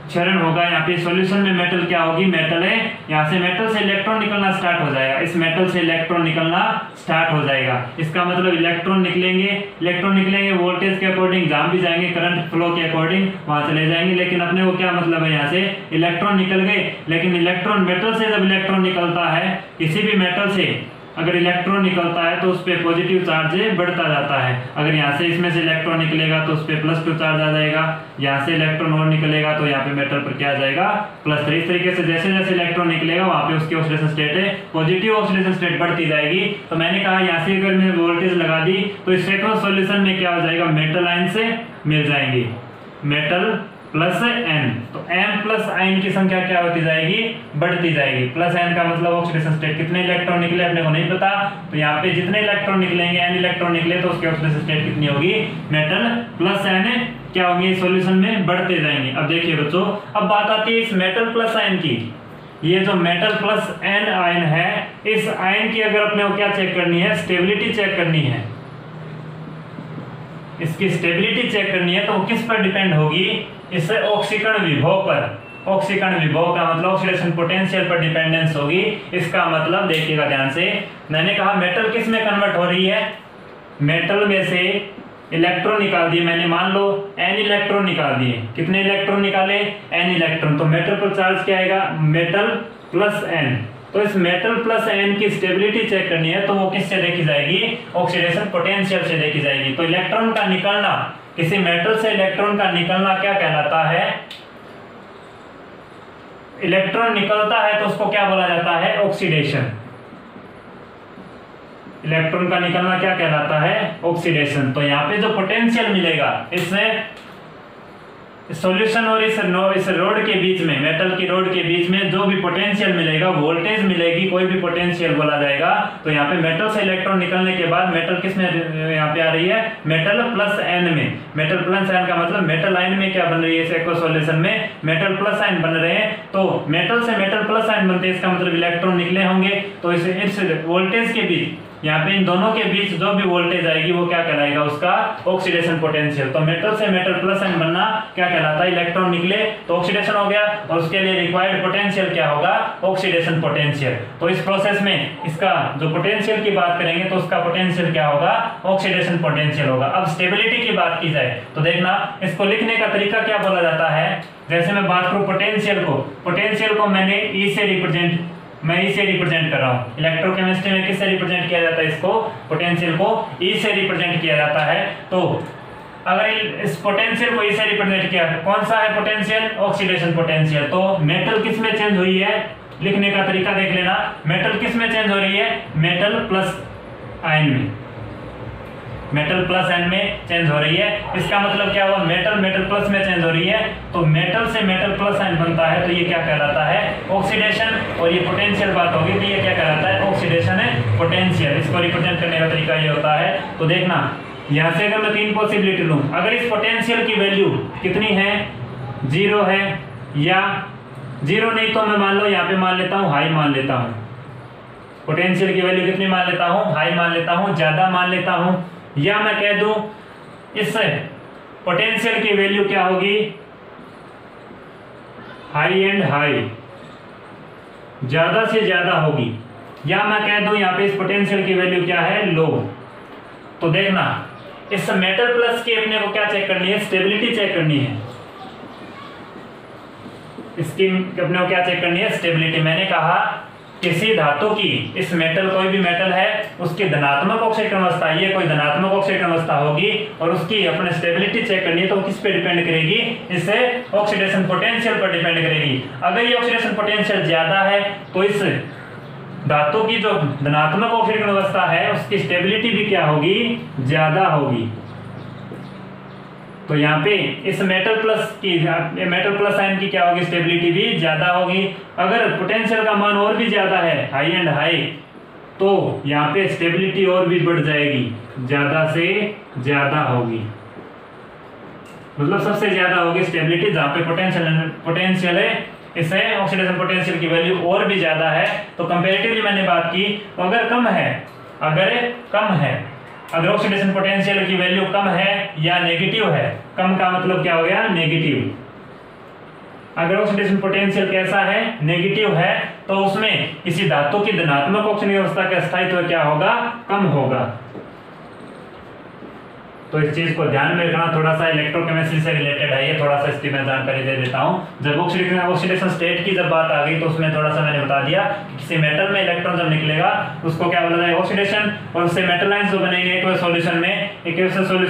क्षरण होगा। यहाँ पे सॉल्यूशन में मेटल क्या होगी, मेटल है, यहाँ से मेटल से इलेक्ट्रॉन निकलना स्टार्ट हो जाएगा, इस मेटल से इलेक्ट्रॉन निकलना स्टार्ट हो जाएगा। इसका मतलब इलेक्ट्रॉन निकलेंगे वोल्टेज के अकॉर्डिंग, जहां भी जाएंगे करंट फ्लो के अकॉर्डिंग वहां चले जाएंगे। लेकिन अपने को क्या मतलब है, यहाँ से इलेक्ट्रॉन निकल गए, लेकिन इलेक्ट्रॉन मेटल से जब इलेक्ट्रॉन निकलता है, किसी भी मेटल से अगर इलेक्ट्रॉन निकलता है तो उस पर पॉजिटिव चार्ज बढ़ता जाता है। अगर यहाँ से इसमें से इलेक्ट्रॉन निकलेगा तो उस पर +2 चार्ज आ जाएगा, यहाँ से इलेक्ट्रॉन और निकलेगा तो यहाँ पे मेटल पर क्या आ जाएगा, +3। इस तरीके से जैसे जैसे इलेक्ट्रॉन निकलेगा वहाँ पे उसकी ऑक्सीडेशन स्टेट है, पॉजिटिव ऑक्सीडेशन स्टेट बढ़ती जाएगी। तो मैंने कहा यहाँ से अगर मैं वोल्टेज लगा दी तो इस एक्वस सॉल्यूशन में क्या हो जाएगा, मेटल आयन से मिल जाएंगी, मेटल +n। तो m+ आयन की संख्या क्या होती जाएगी, बढ़ती जाएगी। +n का मतलब ऑक्सीडेशन स्टेट, कितने इलेक्ट्रॉन निकले अपने को नहीं पता, तो यहाँ पे जितने इलेक्ट्रॉन निकलेंगे, n इलेक्ट्रॉन निकले तो उसकी ऑक्सीडेशन स्टेट कितनी होगी, मेटल +n क्या होंगे, सॉल्यूशन में बढ़ते जाएंगे। अब देखिए बच्चों, अब बात आती है इस मेटल प्लस आयन की। ये जो मेटल +n आयन है, इस आयन की अगर अपने को क्या चेक करनी है, स्टेबिलिटी चेक करनी है, इसकी स्टेबिलिटी चेक करनी है, तो वो किस पर डिपेंड होगी, इससे ऑक्सीकरण विभव पर। ऑक्सीकरण विभव का मतलब ऑक्सीडेशन पोटेंशियल पर डिपेंडेंस होगी। इसका मतलब देखिएगा ध्यान से, मैंने कहा मेटल किस में कन्वर्ट हो रही है, मेटल में से इलेक्ट्रॉन निकाल दिए मैंने, मान लो n इलेक्ट्रॉन निकाल दिए, कितने इलेक्ट्रॉन निकाले, n इलेक्ट्रॉन। तो मेटल पर चार्ज क्या आएगा, मेटल +n। तो इस मेटल +n की स्टेबिलिटी चेक करनी है तो वो किससे देखी जाएगी, ऑक्सीडेशन पोटेंशियल से देखी जाएगी। तो इलेक्ट्रॉन का निकलना, किसी मेटल से इलेक्ट्रॉन का निकलना क्या कहलाता है, इलेक्ट्रॉन निकलता है तो उसको क्या बोला जाता है, ऑक्सीडेशन। इलेक्ट्रॉन का निकलना क्या कहलाता है, ऑक्सीडेशन। तो यहाँ पे जो पोटेंशियल मिलेगा, इससे सॉल्यूशन और इस रोड के बीच में, मेटल की रोड के बीच में जो भी पोटेंशियल मिलेगा, वोल्टेज मिलेगी, कोई भी पोटेंशियल बोला जाएगा। तो यहाँ पे मेटल से इलेक्ट्रॉन निकलने के बाद मेटल किस में यहाँ पे आ रही है, मेटल प्लस आयन में। मेटल प्लस आयन का मतलब मेटल आयन में क्या बन रही है, इस एक्वस सॉल्यूशन में मेटल प्लस आयन बन रहे हैं। तो मेटल से मेटल प्लस आयन बनते हैं, इसका मतलब इलेक्ट्रॉन निकले होंगे। तो इस वोल्टेज के बीच, यहाँ पे इन दोनों के बीच जो भी वोल्टेज आएगी वो क्या कहलाएगा, उसका ऑक्सीडेशन पोटेंशियल। तो मेटल से मेटल प्लस आयन बनना क्या कहलाता है, इलेक्ट्रॉन निकले तो ऑक्सीडेशन हो गया, और उसके लिए रिक्वायर्ड पोटेंशियल क्या होगा, ऑक्सीडेशन पोटेंशियल। तो इस प्रोसेस में इसका जो पोटेंशियल की बात करेंगे तो उसका पोटेंशियल क्या होगा, ऑक्सीडेशन पोटेंशियल होगा। अब स्टेबिलिटी की बात की जाए तो देखना, इसको लिखने का तरीका क्या बोला जाता है। जैसे मैं बात करूं पोटेंशियल को मैंने ई से रिप्रेजेंट कर रहा हूँ। इलेक्ट्रोकेमिस्ट्री में किससे रिप्रेजेंट किया जाता है, इसको पोटेंशियल को ई से रिप्रेजेंट किया जाता है। तो अगर इस पोटेंशियल को ई से रिप्रेजेंट किया, कौन सा है पोटेंशियल, ऑक्सीडेशन पोटेंशियल। तो मेटल किस में चेंज हुई है, लिखने का तरीका देख लेना, मेटल किस में चेंज हो रही है, मेटल प्लस आयन में, मेटल प्लस आयन में चेंज हो रही है। इसका मतलब क्या हुआ, मेटल प्लस में चेंज हो रही है। तो मेटल से मेटल प्लस आयन बनता है, तो ये क्या कहलाता है, ऑक्सीडेशन। और ये पोटेंशियल बात होगी तो ये क्या कहलाता है, ऑक्सीडेशन है पोटेंशियल। इसको रिप्रेजेंट करने का तरीका ये होता है। तो देखना, यहाँ से अगर मैं तीन पॉसिबिलिटी लूँ, अगर इस पोटेंशियल की वैल्यू कितनी है, 0 है, या 0 नहीं तो मैं मान लो यहाँ पे मान लेता हूँ हाई मान लेता हूँ। पोटेंशियल की वैल्यू कितनी मान लेता हूँ, हाई मान लेता हूँ, ज्यादा मान लेता हूँ। या मैं कह दूं इस पोटेंशियल की वैल्यू क्या होगी, हाई एंड हाई, ज्यादा से ज्यादा होगी। या मैं कह दूं यहाँ पे इस पोटेंशियल की वैल्यू क्या है, लो। तो देखना, इस मेटल प्लस की अपने को क्या चेक करनी है, स्टेबिलिटी चेक करनी है। इसकी अपने को क्या चेक करनी है, स्टेबिलिटी। मैंने कहा किसी धातु की, इस मेटल, कोई भी मेटल है, उसकी धनात्मक ऑक्सीकरण अवस्था, ये कोई धनात्मक ऑक्सीकरण अवस्था होगी, और उसकी अपने स्टेबिलिटी चेक करनी है। तो किस पे डिपेंड करेगी, इससे ऑक्सीडेशन पोटेंशियल पर डिपेंड करेगी। अगर ये ऑक्सीडेशन पोटेंशियल ज्यादा है तो इस धातु की जो धनात्मक ऑक्सीकरण अवस्था है उसकी स्टेबिलिटी भी क्या होगी, ज्यादा होगी। तो यहाँ पे इस मेटल प्लस आयन की क्या होगी, स्टेबिलिटी भी ज्यादा होगी। अगर पोटेंशियल का मान और भी ज्यादा है, हाई एंड हाई, तो यहाँ पे स्टेबिलिटी और भी बढ़ जाएगी, ज्यादा से ज्यादा होगी। मतलब सबसे ज्यादा होगी स्टेबिलिटी जहाँ पे पोटेंशियल है, इससे ऑक्सीडेशन पोटेंशियल की वैल्यू और भी ज्यादा है। तो कंपैरेटिवली मैंने बात की, तो अगर कम है, अगर ऑक्सीडेशन पोटेंशियल की वैल्यू कम है या नेगेटिव है, कम का मतलब क्या हो गया, नेगेटिव। अगर ऑक्सीडेशन पोटेंशियल कैसा है, नेगेटिव है, तो उसमें किसी धातु की धनात्मक ऑक्सीकरण अवस्था का स्थायित्व क्या होगा, कम होगा। तो इस चीज को ध्यान में रखना, थोड़ा सा इलेक्ट्रोकेमिस्ट्री से रिलेटेड है ये, थोड़ा सा इसकी मैं जानकारी दे देता हूँ। जब ऑक्सीडेशन स्टेट की जब बात आ गई तो उसमें थोड़ा सा मैंने बता दिया कि किसी मेटल में इलेक्ट्रॉन जब निकलेगा उसको क्या बोला जाएगा, ऑक्सीडेशन। और उससे मेटल आयंस जो बनेंगे एक सॉल्यूशन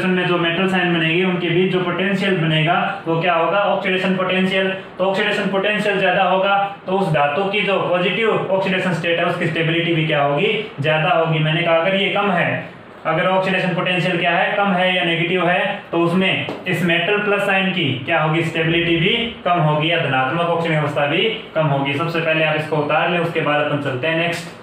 में जो मेटल आयन बनेगी उनके बीच जो पोटेंशियल बनेगा वो क्या होगा, ऑक्सीडेशन पोटेंशियल। तो ऑक्सीडेशन पोटेंशियल ज्यादा होगा तो उस धातु की जो पॉजिटिव ऑक्सीडेशन स्टेट है उसकी स्टेबिलिटी भी क्या होगी, ज्यादा होगी। मैंने कहा अगर ये कम है, अगर ऑक्सीडेशन पोटेंशियल क्या है, कम है या नेगेटिव है, तो उसमें इस मेटल प्लस आयन की क्या होगी, स्टेबिलिटी भी कम होगी या धनात्मक ऑक्सीकरण अवस्था भी कम होगी। सबसे पहले आप इसको उतार लें, उसके बाद अपन चलते हैं नेक्स्ट।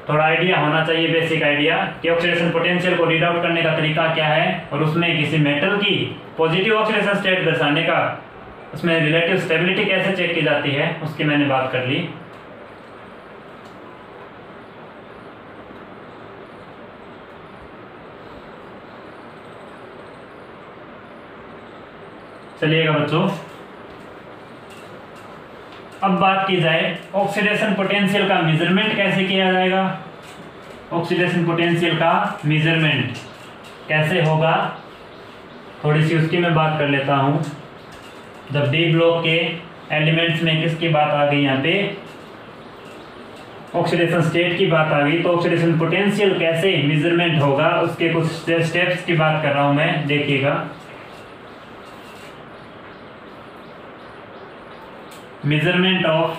थोड़ा आइडिया होना चाहिए, बेसिक आइडिया कि ऑक्सीडेशन पोटेंशियल को रीड आउट करने का तरीका क्या है, और उसमें किसी मेटल की पॉजिटिव ऑक्सीडेशन स्टेट दर्शाने का, उसमें रिलेटिव स्टेबिलिटी कैसे चेक की जाती है, उसकी मैंने बात कर ली। चलिएगा बच्चों, अब बात की जाए ऑक्सीडेशन पोटेंशियल का मेजरमेंट कैसे किया जाएगा। ऑक्सीडेशन पोटेंशियल का मेजरमेंट कैसे होगा, थोड़ी सी उसकी मैं बात कर लेता हूँ। जब डी ब्लॉक के एलिमेंट्स में किसकी बात आ गई, यहाँ पे ऑक्सीडेशन स्टेट की बात आ गई, तो ऑक्सीडेशन पोटेंशियल कैसे मेजरमेंट होगा उसके कुछ स्टेप्स की बात कर रहा हूँ मैं, देखिएगा। measurement of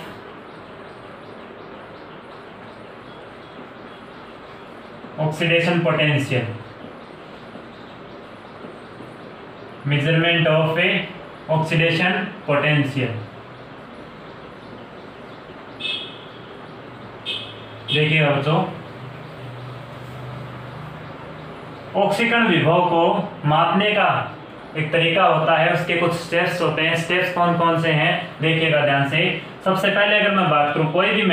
oxidation potential। Measurement of A oxidation potential. देखिएगा बच्चों, ऑक्सीकरण विभव को मापने का एक तरीका होता है, उसके कुछ स्टेप्स होते हैं। स्टेप्स कौन कौन से हैं देखिएगा ध्यान से। सबसे पहले अगर मैं बात करूं, कोई भी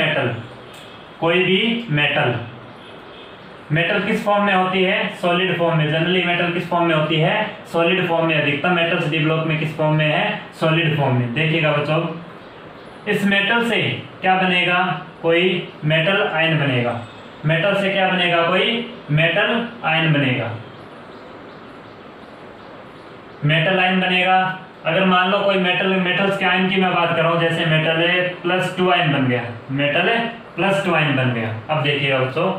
मेटल किस फॉर्म में होती है? सॉलिड फॉर्म में। जनरली मेटल किस फॉर्म में होती है? सॉलिड फॉर्म में। अधिकतम मेटल्स डेवलप में किस फॉर्म में है? सॉलिड फॉर्म में। देखिएगा बच्चों, इस मेटल से क्या बनेगा? कोई मेटल आयन बनेगा। मेटल से क्या बनेगा? कोई मेटल आयन बनेगा। मेटल आयन बनेगा। अगर मान लो कोई मेटल्स के आयन की मैं बात कर रहा हूं, जैसे मेटल +2 आयन बन गया, मेटल +2 आयन बन गया। अब देखिएगा बच्चों,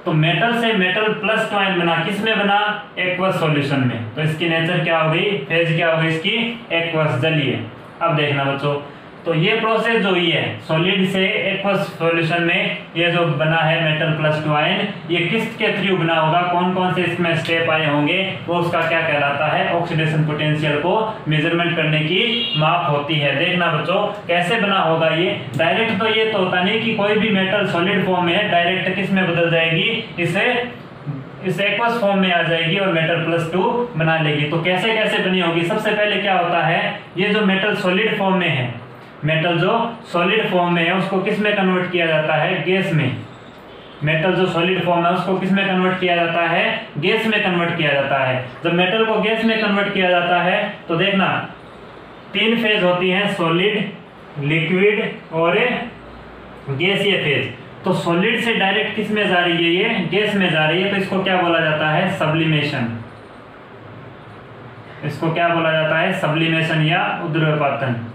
तो मेटल से मेटल +2 आयन बना, किस में बना? एक्वस सॉल्यूशन में। तो इसकी नेचर क्या हो गई? फेज क्या हो गई इसकी? एक्वस, जलीय। अब देखना बच्चों, तो ये प्रोसेस जो हुई है सॉलिड से एक्वस सॉल्यूशन में, ये जो बना है मेटल +2 आयन, ये किसके थ्रू बना होगा? कौन कौन से इसमें स्टेप आए होंगे? वो उसका क्या कहलाता है? ऑक्सीडेशन पोटेंशियल को मेजरमेंट करने की माप होती है। देखना बच्चों, कैसे बना होगा ये? डायरेक्ट तो ये तो होता नहीं कि कोई भी मेटल सॉलिड फॉर्म में है, डायरेक्ट किस में बदल जाएगी? इस एक्वस फॉर्म में आ जाएगी और मेटल +2 बना लेगी। तो कैसे कैसे बनी होगी? सबसे पहले क्या होता है, ये जो मेटल सॉलिड फॉर्म में है, मेटल जो सॉलिड फॉर्म में है उसको किस में कन्वर्ट किया जाता है? गैस में। मेटल जो सॉलिड फॉर्म है उसको किस में कन्वर्ट किया जाता है? गैस में कन्वर्ट किया जाता है। जब मेटल को गैस में कन्वर्ट किया जाता है तो देखना 3 फेज होती हैं, सॉलिड, लिक्विड और गैसीय फेज। तो सॉलिड से डायरेक्ट किस में जा रही है? ये गैस में जा रही है। तो इसको क्या बोला जाता है? सब्लिमेशन। इसको क्या बोला जाता है? सब्लिमेशन या ऊर्ध्वपातन।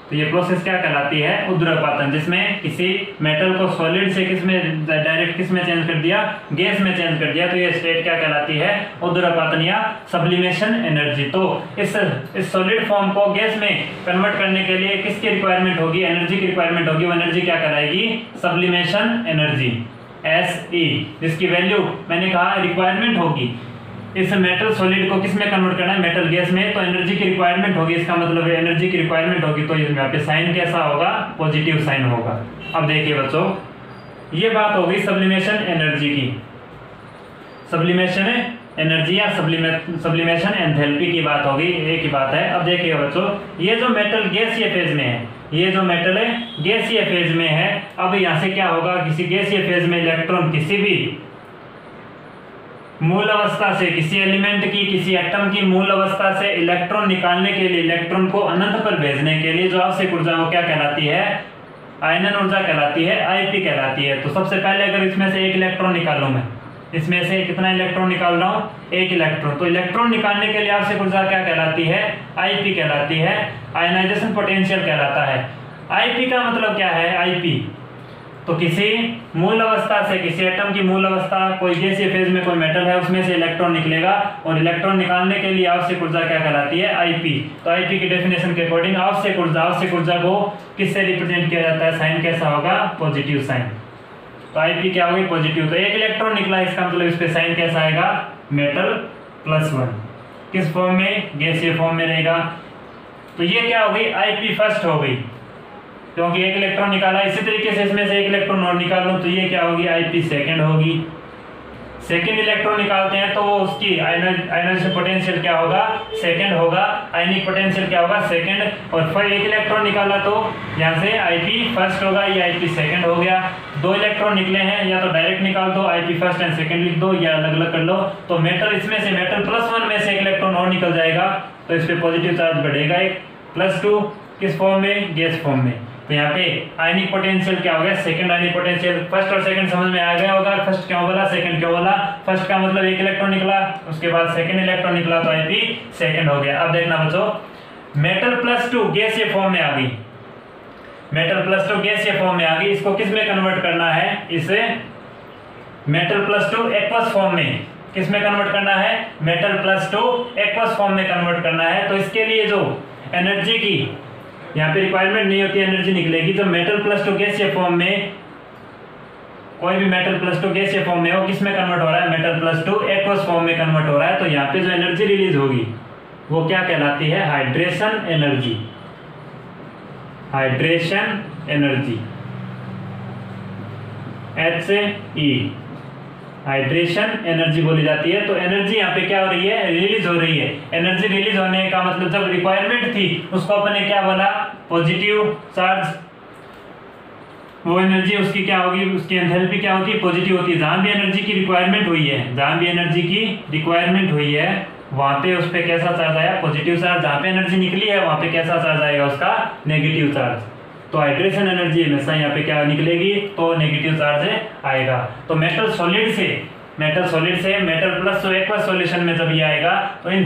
तो ये प्रोसेस क्या कहलाती है? ऊर्ध्वपातन, जिसमें किसी मेटल को सॉलिड से किस में डायरेक्ट किस में चेंज कर दिया? गैस में चेंज कर दिया। तो ये स्टेट क्या कहलाती है? ऊर्ध्वपातन या सब्लिमेशन एनर्जी। तो इस सॉलिड फॉर्म को गैस में कन्वर्ट करने के लिए किसकी रिक्वायरमेंट होगी? एनर्जी की रिक्वायरमेंट होगी। वो एनर्जी क्या कहलाएगी? सब्लिमेशन एनर्जी, SE, जिसकी वैल्यू मैंने कहा रिक्वायरमेंट होगी। इस मेटल सॉलिड को किस में कन्वर्ट करना है? मेटल गैस में। तो एनर्जी की रिक्वायरमेंट होगी, इसका मतलब एनर्जी की रिक्वायरमेंट होगी। तो यहाँ पे साइन कैसा होगा? पॉजिटिव साइन होगा। अब देखिए बच्चों, ये बात हो गई सब्लिमेशन एनर्जी की। सब्लिमेशन एनर्जी या सब्लिमेशन एंथैल्पी की बात होगी, एक ही बात है। अब देखिएगा बच्चों, ये जो मेटल गैसीय फेज में है, ये जो मेटल है गैसीय फेज में है। अब यहाँ से क्या होगा? किसी गैसीय फेज में इलेक्ट्रॉन किसी भी मूल अवस्था से, किसी एलिमेंट की, किसी एटम की मूल अवस्था से इलेक्ट्रॉन निकालने के लिए, इलेक्ट्रॉन को अनंत पर भेजने के लिए जो आवश्यक ऊर्जा वो क्या कहलाती है? आयनन ऊर्जा कहलाती है, IP कहलाती है। तो सबसे पहले अगर इसमें से 1 इलेक्ट्रॉन निकालूं, मैं इसमें से कितना इलेक्ट्रॉन निकाल रहा हूँ? 1 इलेक्ट्रॉन। तो इलेक्ट्रॉन निकालने के लिए आवश्यक ऊर्जा क्या कहलाती है? IP कहलाती है, आयनाइजेशन पोटेंशियल कहलाता है। IP का मतलब क्या है? IP तो किसी मूल अवस्था से, किसी एटम की मूल अवस्था, कोई गैसीय फेज में कोई मेटल है, उसमें से इलेक्ट्रॉन निकलेगा और इलेक्ट्रॉन निकालने के लिए आवश्यक ऊर्जा क्या कहलाती है? IP। तो IP की डेफिनेशन के अकॉर्डिंग आवश्यक ऊर्जा को किससे रिप्रेजेंट किया जाता है? साइन कैसा होगा? Positive sign. तो IP क्या होगी? पॉजिटिव। तो 1 इलेक्ट्रॉन निकला, इसका मतलब इस पे साइन कैसा आएगा? मेटल +1। किस फॉर्म में? गैसीय फॉर्म में रहेगा। तो ये क्या हो गई? IP फर्स्ट हो गई, क्योंकि 1 इलेक्ट्रॉन निकाला। इसी तरीके से इसमें से 1 इलेक्ट्रॉन और निकाल लो तो ये क्या होगी? IP सेकंड होगी। सेकंड इलेक्ट्रॉन निकालते हैं तो वो उसकी आयनाइजेशन पोटेंशियल क्या होगा? सेकंड होगा। आयनिक पोटेंशियल क्या होगा? सेकंड। और फिर 1 इलेक्ट्रॉन निकाला तो यहाँ से IP फर्स्ट होगा, ये IP सेकंड हो गया। 2 इलेक्ट्रॉन निकले हैं, या तो डायरेक्ट निकाल दो, IP फर्स्ट एंड सेकंड लिख दो, या अलग अलग कर लो। तो मेटल इसमें से मेटल +1 में से 1 इलेक्ट्रॉन और निकल जाएगा, तो इस पर पॉजिटिव चार्ज बढ़ेगा। 1 +2 किस फॉर्म में? गैस फॉर्म में। तो यहाँ पे आयनिक पोटेंशियल क्या हो गया? सेकंड आयनिक पोटेंशियल। फर्स्ट और सेकंड समझ में आ गया होगा। फर्स्ट क्यों बोला, सेकंड क्यों बोला? फर्स्ट का मतलब 1 इलेक्ट्रॉन निकला, उसके बाद सेकंड इलेक्ट्रॉन निकला तो IP सेकंड हो गया। अब देखना बच्चों, मेटल +2 गैसीय फॉर्म में आ गई। मेटल +2 गैसीय फॉर्म में आ गई। इसको किस में कन्वर्ट करना है? इसे मेटल +2 एक्वस फॉर्म में किस में कन्वर्ट करना है? मेटल +2 एक्वस फॉर्म में कन्वर्ट करना है। तो इसके लिए जो एनर्जी की यहाँ पे रिक्वायरमेंट नहीं होती, एनर्जी निकलेगी। जब मेटल +2 गैसीय फॉर्म में कोई भी मेटल प्लस टू गैसीय फॉर्म में हो, किस में कन्वर्ट हो रहा है, metal plus to aqueous form में कन्वर्ट हो रहा है, तो यहाँ पे जो एनर्जी रिलीज होगी वो क्या कहलाती है, hydration energy. Hydration energy HE, hydration energy बोली जाती है। तो एनर्जी यहाँ पे क्या हो रही है, रिलीज हो रही है। एनर्जी रिलीज होने का मतलब जब रिक्वायरमेंट थी उसको अपने क्या बोला, पॉजिटिव चार्ज। वो एनर्जी उसकी क्या होगी, उसकी एंथैल्पी क्या होती है, पॉजिटिव होती है। जहां भी एनर्जी की रिक्वायरमेंट हुई है, जहां भी एनर्जी की रिक्वायरमेंट हुई है वहां पे उस पर कैसा चार्ज आया, पॉजिटिव चार्ज। जहां पे एनर्जी निकली है वहां पे कैसा चार्ज आएगा, उसका नेगेटिव चार्ज। तो हाइड्रेशन एनर्जी हमेशा यहाँ पे क्या निकलेगी, तो नेगेटिव चार्ज आएगा। तो मेटल सॉलिड से metal plus to aqueous solution में जब ये आएगा तो इन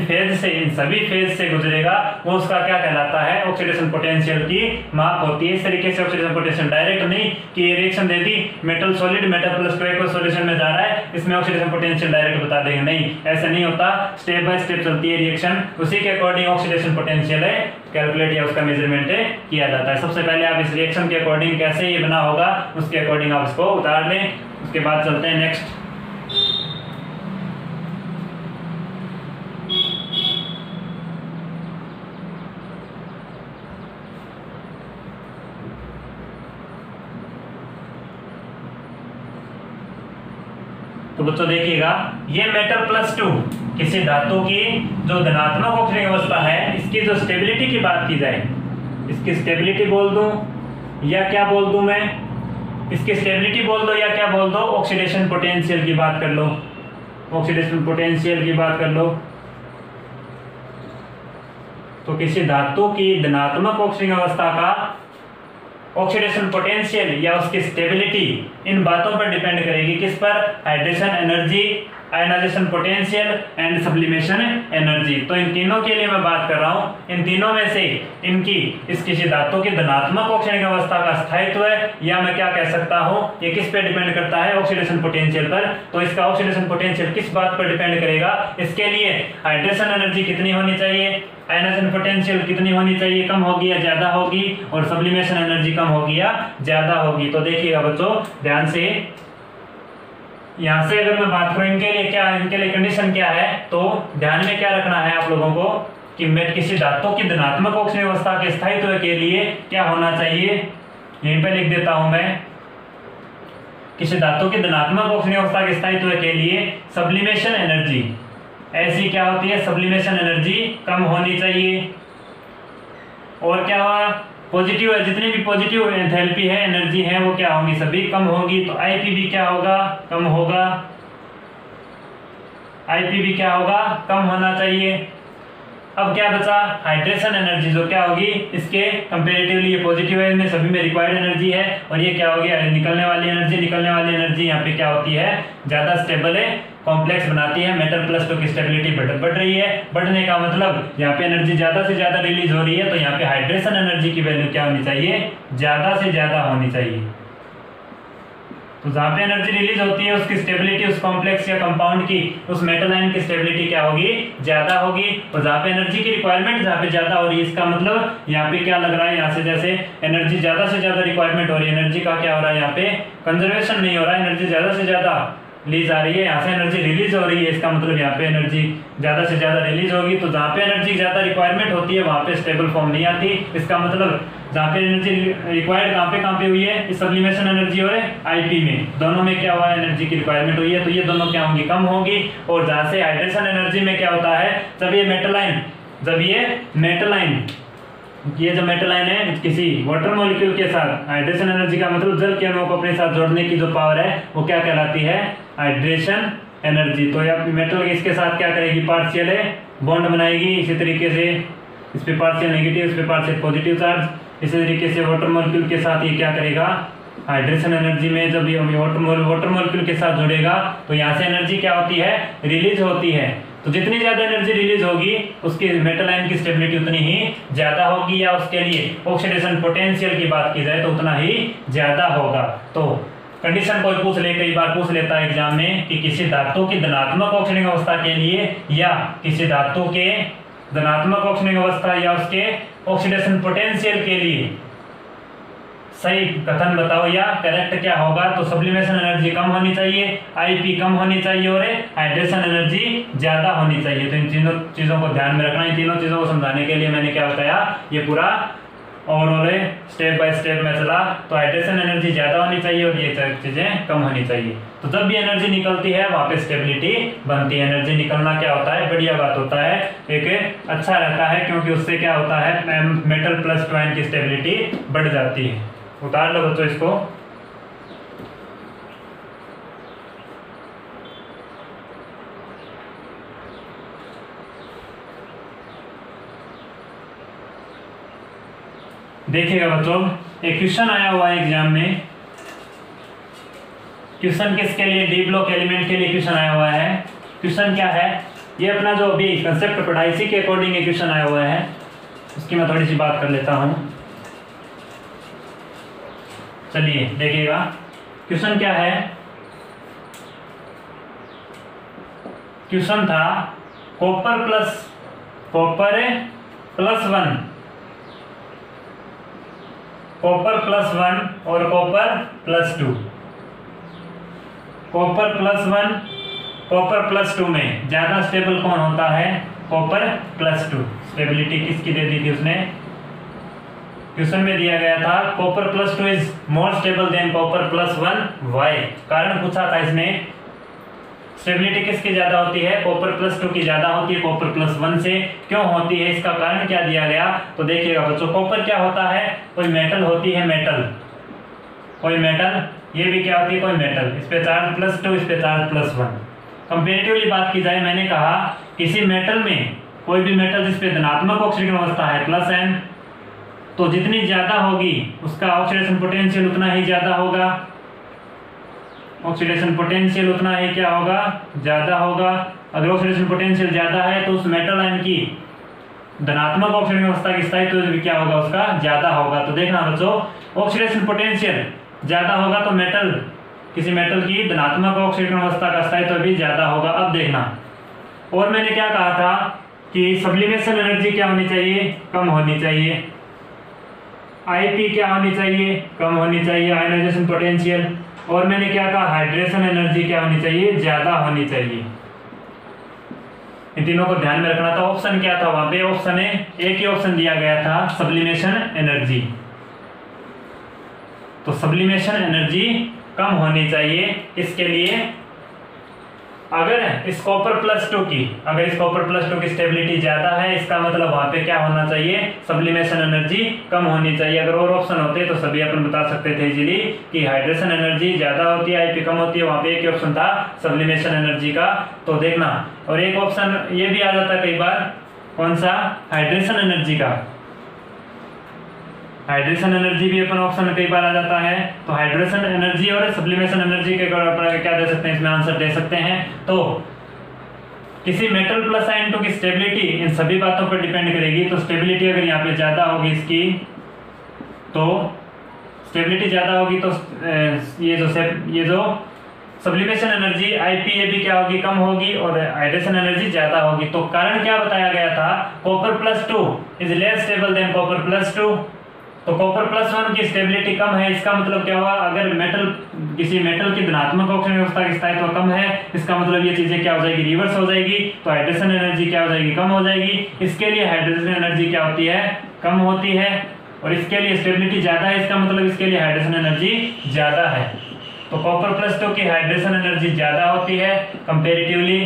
सभी फेज से गुजरेगा, वो उसका क्या कहलाता है, ऑक्सीडेशन पोटेंशियल की माप होती है। इस तरीके से ऑक्सीडेशन पोटेंशियल डायरेक्ट नहीं कि ये रिएक्शन दे दी, metal solid metal plus to aqueous solution में जा रहा है, इसमें ऑक्सीडेशन पोटेंशियल डायरेक्ट बता देंगे, नहीं, ऐसा नहीं होता। स्टेप बाय स्टेप चलती है रिएक्शन, उसी के अकॉर्डिंग ऑक्सीडेशन पोटेंशियल है कैलकुलेट या उसका मेजरमेंट किया जाता है। सबसे पहले आप इस रिएक्शन के अकॉर्डिंग कैसे ये बना होगा उसके अकॉर्डिंग आप इसको उतार लें। उसके बाद चलते हैं नेक्स्ट। तो बच्चों देखिएगा, ये मेटल प्लस टू किसी धातु की जो धनात्मक ऑक्सीजन अवस्था है, इसकी जो स्टेबिलिटी की बात की जाए, इसकी स्टेबिलिटी बोल दूं या क्या बोल दूं मैं, इसकी स्टेबिलिटी बोल दो या क्या बोल दो, ऑक्सीडेशन पोटेंशियल की बात कर लो, ऑक्सीडेशन पोटेंशियल की बात कर लो। तो किसी धातु की धनात्मक ऑक्सीजन अवस्था का ऑक्सीडेशन पोटेंशियल या उसकी स्टेबिलिटी इन बातों पर डिपेंड करेगी, किस पर, hydration energy, ionization potential and sublimation energy. तो इन तीनों के लिए मैं बात कर रहा हूं, इन तीनों में से इनकी इस किसी धातु की धनात्मक ऑक्सीजन अवस्था का स्थायित्व है, या मैं क्या कह सकता हूं, ये किस पे डिपेंड करता है, ऑक्सीडेशन पोटेंशियल पर। तो इसका ऑक्सीडेशन पोटेंशियल किस बात पर डिपेंड करेगा, इसके लिए हाइड्रेशन एनर्जी कितनी होनी चाहिए, आयनाइजेशन पोटेंशियल कितनी होनी चाहिए, कम होगी या ज्यादा होगी, और सब्लिमेशन एनर्जी कम होगी या ज्यादा होगी। तो देखिएगा बच्चों ध्यान से, यहां से अगर मैं बात करूं इनके लिए क्या, इनके लिए कंडीशन क्या है, तो ध्यान में क्या रखना है आप लोगों को कि मैं किसी धातु की धनात्मक ऑक्सीजन अवस्था के स्थायित्व के लिए क्या होना चाहिए, यहीं पे लिख देता हूं मैं, किसी धातु की धनात्मक ऑक्सीजन अवस्था के स्थायित्व के लिए सब्लिमेशन एनर्जी ऐसी क्या होती है, सब्लिमेशन एनर्जी कम होनी चाहिए। और क्या हुआ, पॉजिटिव है, जितनी भी पॉजिटिव एंथैल्पी है, एनर्जी है, वो क्या होंगी, सभी कम होगी। तो आईपी भी क्या होगा, कम होगा, आईपी भी क्या होगा, कम होना चाहिए। अब क्या बचा, हाइड्रेशन एनर्जी जो क्या होगी, इसके कंपैरेटिवली ये पॉजिटिव है, इनमें सभी में रिक्वायर्ड एनर्जी है, और ये क्या होगी, निकलने वाली एनर्जी यहाँ पे क्या होती है, ज्यादा स्टेबल है, कॉम्प्लेक्स बनाती है। मेटल प्लस टू की स्टेबिलिटी बढ़ रही है, बढ़ने का मतलब यहाँ पे एनर्जी ज्यादा से ज्यादा रिलीज हो रही है, तो यहाँ पे हाइड्रेशन एनर्जी की वैल्यू क्या होनी चाहिए, ज्यादा से ज्यादा होनी चाहिए। तो जहाँ पे एनर्जी रिलीज होती है उसकी स्टेबिलिटी, उस कॉम्प्लेक्स या कंपाउंड की, उस मेटल आयन की स्टेबिलिटी क्या होगी, ज्यादा होगी। और जहाँ पे एनर्जी की रिक्वायरमेंट जहाँ पे ज्यादा हो रही है, इसका मतलब यहाँ पे क्या लग रहा है, यहाँ से जैसे एनर्जी ज्यादा से ज्यादा रिक्वायरमेंट हो रही है, एनर्जी का क्या हो रहा है, यहाँ पे कंजर्वेशन नहीं हो रहा है, एनर्जी ज्यादा से ज्यादा रिलीज आ रही है, यहाँ से एनर्जी रिलीज हो रही है, इसका मतलब यहाँ पे एनर्जी ज्यादा से ज्यादा रिलीज होगी। तो जहाँ पे एनर्जी ज्यादा रिक्वायरमेंट होती है वहाँ पे स्टेबल फॉर्म नहीं आती, इसका मतलब जहाँ पे एनर्जी रिक्वायर्ड कहाँ पे हुई है, इस सब्लिमेशन एनर्जी और आईपी में, दोनों में क्या हुआ है, एनर्जी की रिक्वायरमेंट हुई है, तो ये दोनों क्या होंगी, कम होगी। और जहाँ से हाइड्रेशन एनर्जी में क्या होता है, जब ये मेटल आयन ये जो मेटल आयन है किसी वाटर मॉलिक्यूल के साथ, हाइड्रेशन एनर्जी का मतलब जल के अणुओं को अपने साथ जोड़ने की जो पावर है वो क्या कहलाती है, हाइड्रेशन एनर्जी। तो या मेटल इसके साथ क्या करेगी, पार्शियल बॉन्ड बनाएगी, इसी तरीके से इस पे पार्शियल नेगेटिव, इस पे पार्शियल पॉजिटिव चार्ज, इसी तरीके से वाटर मॉलिक्यूल के साथ ये क्या करेगा, हाइड्रेशन एनर्जी में जब ये वाटर मॉलिक्यूल के साथ जुड़ेगा तो यहाँ से एनर्जी क्या होती है, रिलीज होती है। तो जितनी ज्यादा एनर्जी रिलीज होगी उसकी मेटल आयन की स्टेबिलिटी उतनी ही ज्यादा होगी, या उसके लिए ऑक्सीडेशन पोटेंशियल की बात की जाए तो उतना ही ज्यादा होगा। तो कंडीशन कोई पूछ ले, कई बार पूछ लेता है एग्जाम में कि किसी धातु की धनात्मक ऑक्सीजन अवस्था के लिए या किसी धातु के धनात्मक ऑक्सीजन अवस्था या उसके ऑक्सीडेशन पोटेंशियल के लिए सही कथन बताओ या करेक्ट क्या होगा। तो सब्लिमेशन एनर्जी कम होनी चाहिए, आईपी कम होनी चाहिए और हाइड्रेशन एनर्जी ज्यादा होनी चाहिए। तो इन तीनों चीजों को ध्यान में रखना। इन तीनों चीजों को समझाने के लिए मैंने क्या बताया, ये पूरा ओवरऑल स्टेप बाय स्टेप में चला। तो हाइड्रेशन एनर्जी ज्यादा होनी चाहिए और ये चीजें कम होनी चाहिए। तो जब भी एनर्जी निकलती है वहां पे स्टेबिलिटी बनती है। एनर्जी निकलना क्या होता है, बढ़िया बात होता है, एक अच्छा रहता है, क्योंकि उससे क्या होता है मेटल प्लस टू आयन की स्टेबिलिटी बढ़ जाती है। उतार लो बच्चों इसको। देखिएगा बच्चों, एक क्वेश्चन आया हुआ है एग्जाम में। क्वेश्चन किसके लिए, डी ब्लॉक एलिमेंट के लिए क्वेश्चन आया हुआ है। क्वेश्चन क्या है, ये अपना जो अभी कंसेप्ट पढ़ा इसी के अकॉर्डिंग एक क्वेश्चन आया हुआ है, उसकी मैं थोड़ी सी बात कर लेता हूँ। चलिए देखिएगा, क्वेश्चन क्या है। क्वेश्चन था कॉपर प्लस 1, कॉपर प्लस 1 और copper plus 2। Copper plus 1 copper plus 2 में ज्यादा स्टेबल कौन होता है, कॉपर प्लस 2। स्टेबिलिटी किसकी दे दी थी उसने, क्वेश्चन में दिया गया था copper plus 2 is more stable than copper plus 1 why. कारण पूछा था इसने, स्टेबिलिटी किसकी ज्यादा होती है, कॉपर प्लस 2 की ज्यादा होती है कॉपर प्लस 1 से। क्यों होती है, इसका कारण क्या दिया गया। तो देखिएगा बच्चों, कॉपर क्या होता है, कोई मेटल होती है, मेटल, कोई मेटल, ये भी क्या होती है, कोई मेटल। इस पे चार्ज प्लस 2, इस पे चार्ज प्लस 1। कंपेरेटिवली बात की जाए, मैंने कहा किसी मेटल में, कोई भी मेटल जिस पे धनात्मक ऑक्सीडेशन अवस्था है प्लस n, तो जितनी ज्यादा होगी उसका ऑक्सीडेशन पोटेंशियल उतना ही ज्यादा होगा। ऑक्सीडेशन पोटेंशियल उतना ही क्या होगा, ज्यादा होगा। अगर ऑक्सीडेशन पोटेंशियल ज्यादा है तो उस मेटल आयन की धनात्मक ऑक्सीडेशन अवस्था की स्थायित्व भी क्या होगा, उसका ज्यादा होगा। तो देखना बच्चों, ऑक्सीडेशन पोटेंशियल ज्यादा होगा तो मेटल, किसी मेटल की धनात्मक ऑक्सीडेशन अवस्था का स्थायित्व भी ज्यादा होगा। अब देखना, और मैंने क्या कहा था कि सब्लिमेशन एनर्जी क्या होनी चाहिए, कम होनी चाहिए। आईपी क्या होनी चाहिए, कम होनी चाहिए, आयनाइजेशन पोटेंशियल। और मैंने क्या कहा, हाइड्रेशन एनर्जी क्या होनी चाहिए, ज्यादा होनी चाहिए। इन तीनों को ध्यान में रखना था। ऑप्शन क्या था वहां पे, ऑप्शन है, एक ही ऑप्शन दिया गया था, सब्लिमेशन एनर्जी। तो सब्लिमेशन एनर्जी कम होनी चाहिए। इसके लिए अगर इस कॉपर प्लस 2 की, अगर इस कॉपर प्लस 2 की स्टेबिलिटी ज्यादा है, इसका मतलब वहां पे क्या होना चाहिए, सब्लिमेशन एनर्जी कम होनी चाहिए। अगर और ऑप्शन होते तो सभी अपन बता सकते थे इजीली कि हाइड्रेशन एनर्जी ज्यादा होती है, आईपी कम होती है। वहां पे एक ही ऑप्शन था सब्लिमेशन एनर्जी का। तो देखना, और एक ऑप्शन ये भी आ जाता है कई बार, कौन सा, हाइड्रेशन एनर्जी का। हाइड्रेशन एनर्जी भी अपन ऑप्शन कई बार आ जाता है। तो हाइड्रेशन एनर्जी और सब्लिमेशन एनर्जी के क्या दे सकते हैं, इसमें आंसर दे सकते हैं। तो किसी मेटल प्लस आयन 2 की स्टेबिलिटी इन सभी बातों पर डिपेंड करेगी। तो स्टेबिलिटी अगर यहाँ पे ज्यादा होगी इसकी, तो स्टेबिलिटी ज्यादा होगी तो ये जो सब्लिमेशन एनर्जी आईपी, ये भी क्या होगी, कम होगी, और हाइड्रेशन एनर्जी ज्यादा होगी। तो कारण क्या बताया गया था, copper plus 2 is less stable than copper plus 2। तो कॉपर प्लस 1 की स्टेबिलिटी कम है, इसका मतलब क्या हुआ, अगर मेटल, किसी मेटल की धनात्मक ऑक्सीडेशन अवस्था की स्थायित्व कम है, इसका मतलब ये चीजें क्या हो जाएगी, रिवर्स हो जाएगी। तो हाइड्रेशन एनर्जी क्या हो जाएगी, कम हो जाएगी। इसके लिए हाइड्रेशन एनर्जी क्या होती है, कम होती है। और इसके लिए स्टेबिलिटी ज्यादा है, इसका मतलब इसके लिए हाइड्रेशन एनर्जी ज्यादा है। तो कॉपर प्लस 2 की हाइड्रेशन एनर्जी ज्यादा होती है कंपेरेटिवली।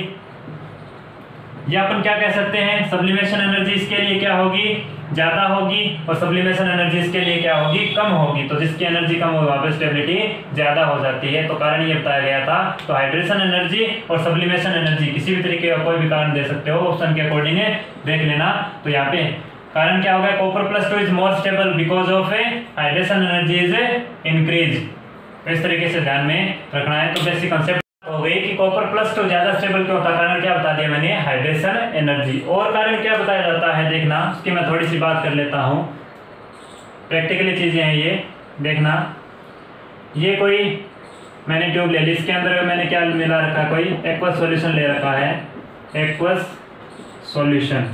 या अपन क्या कह सकते हैं, सब्लिमेशन एनर्जी इसके लिए क्या होगी, ज्यादा होगी, और सब्लिमेशन एनर्जी इसके लिए क्या होगी, कम होगी। तो जिसकी एनर्जी कम होगी वहां पे स्टेबिलिटी ज्यादा हो जाती है। तो कारण ये बताया गया था। तो हाइड्रेशन एनर्जी और सब्लिमेशन एनर्जी किसी भी तरीके का कोई भी कारण दे सकते हो, ऑप्शन के अकॉर्डिंग देख लेना। तो यहाँ पे कारण क्या होगा, copper plus 2 is more stable because of A hydration energy is increase. इस तरीके से ध्यान में रखना है। तो बेसिक कंसेप्ट हो गई कि कॉपर प्लस 2 ज्यादा स्टेबल क्यों होता है, कारण क्या बता दिया मैंने, हाइड्रेशन एनर्जी। और कारण क्या बताया जाता है, देखना, उसकी मैं थोड़ी सी बात कर लेता हूँ। प्रैक्टिकली चीजें हैं ये, देखना। ये कोई मैंने ट्यूब ले ली, इसके अंदर मैंने क्या मिला रखा, कोई एक्वस सॉल्यूशन ले रखा है। एक्वस सॉल्यूशन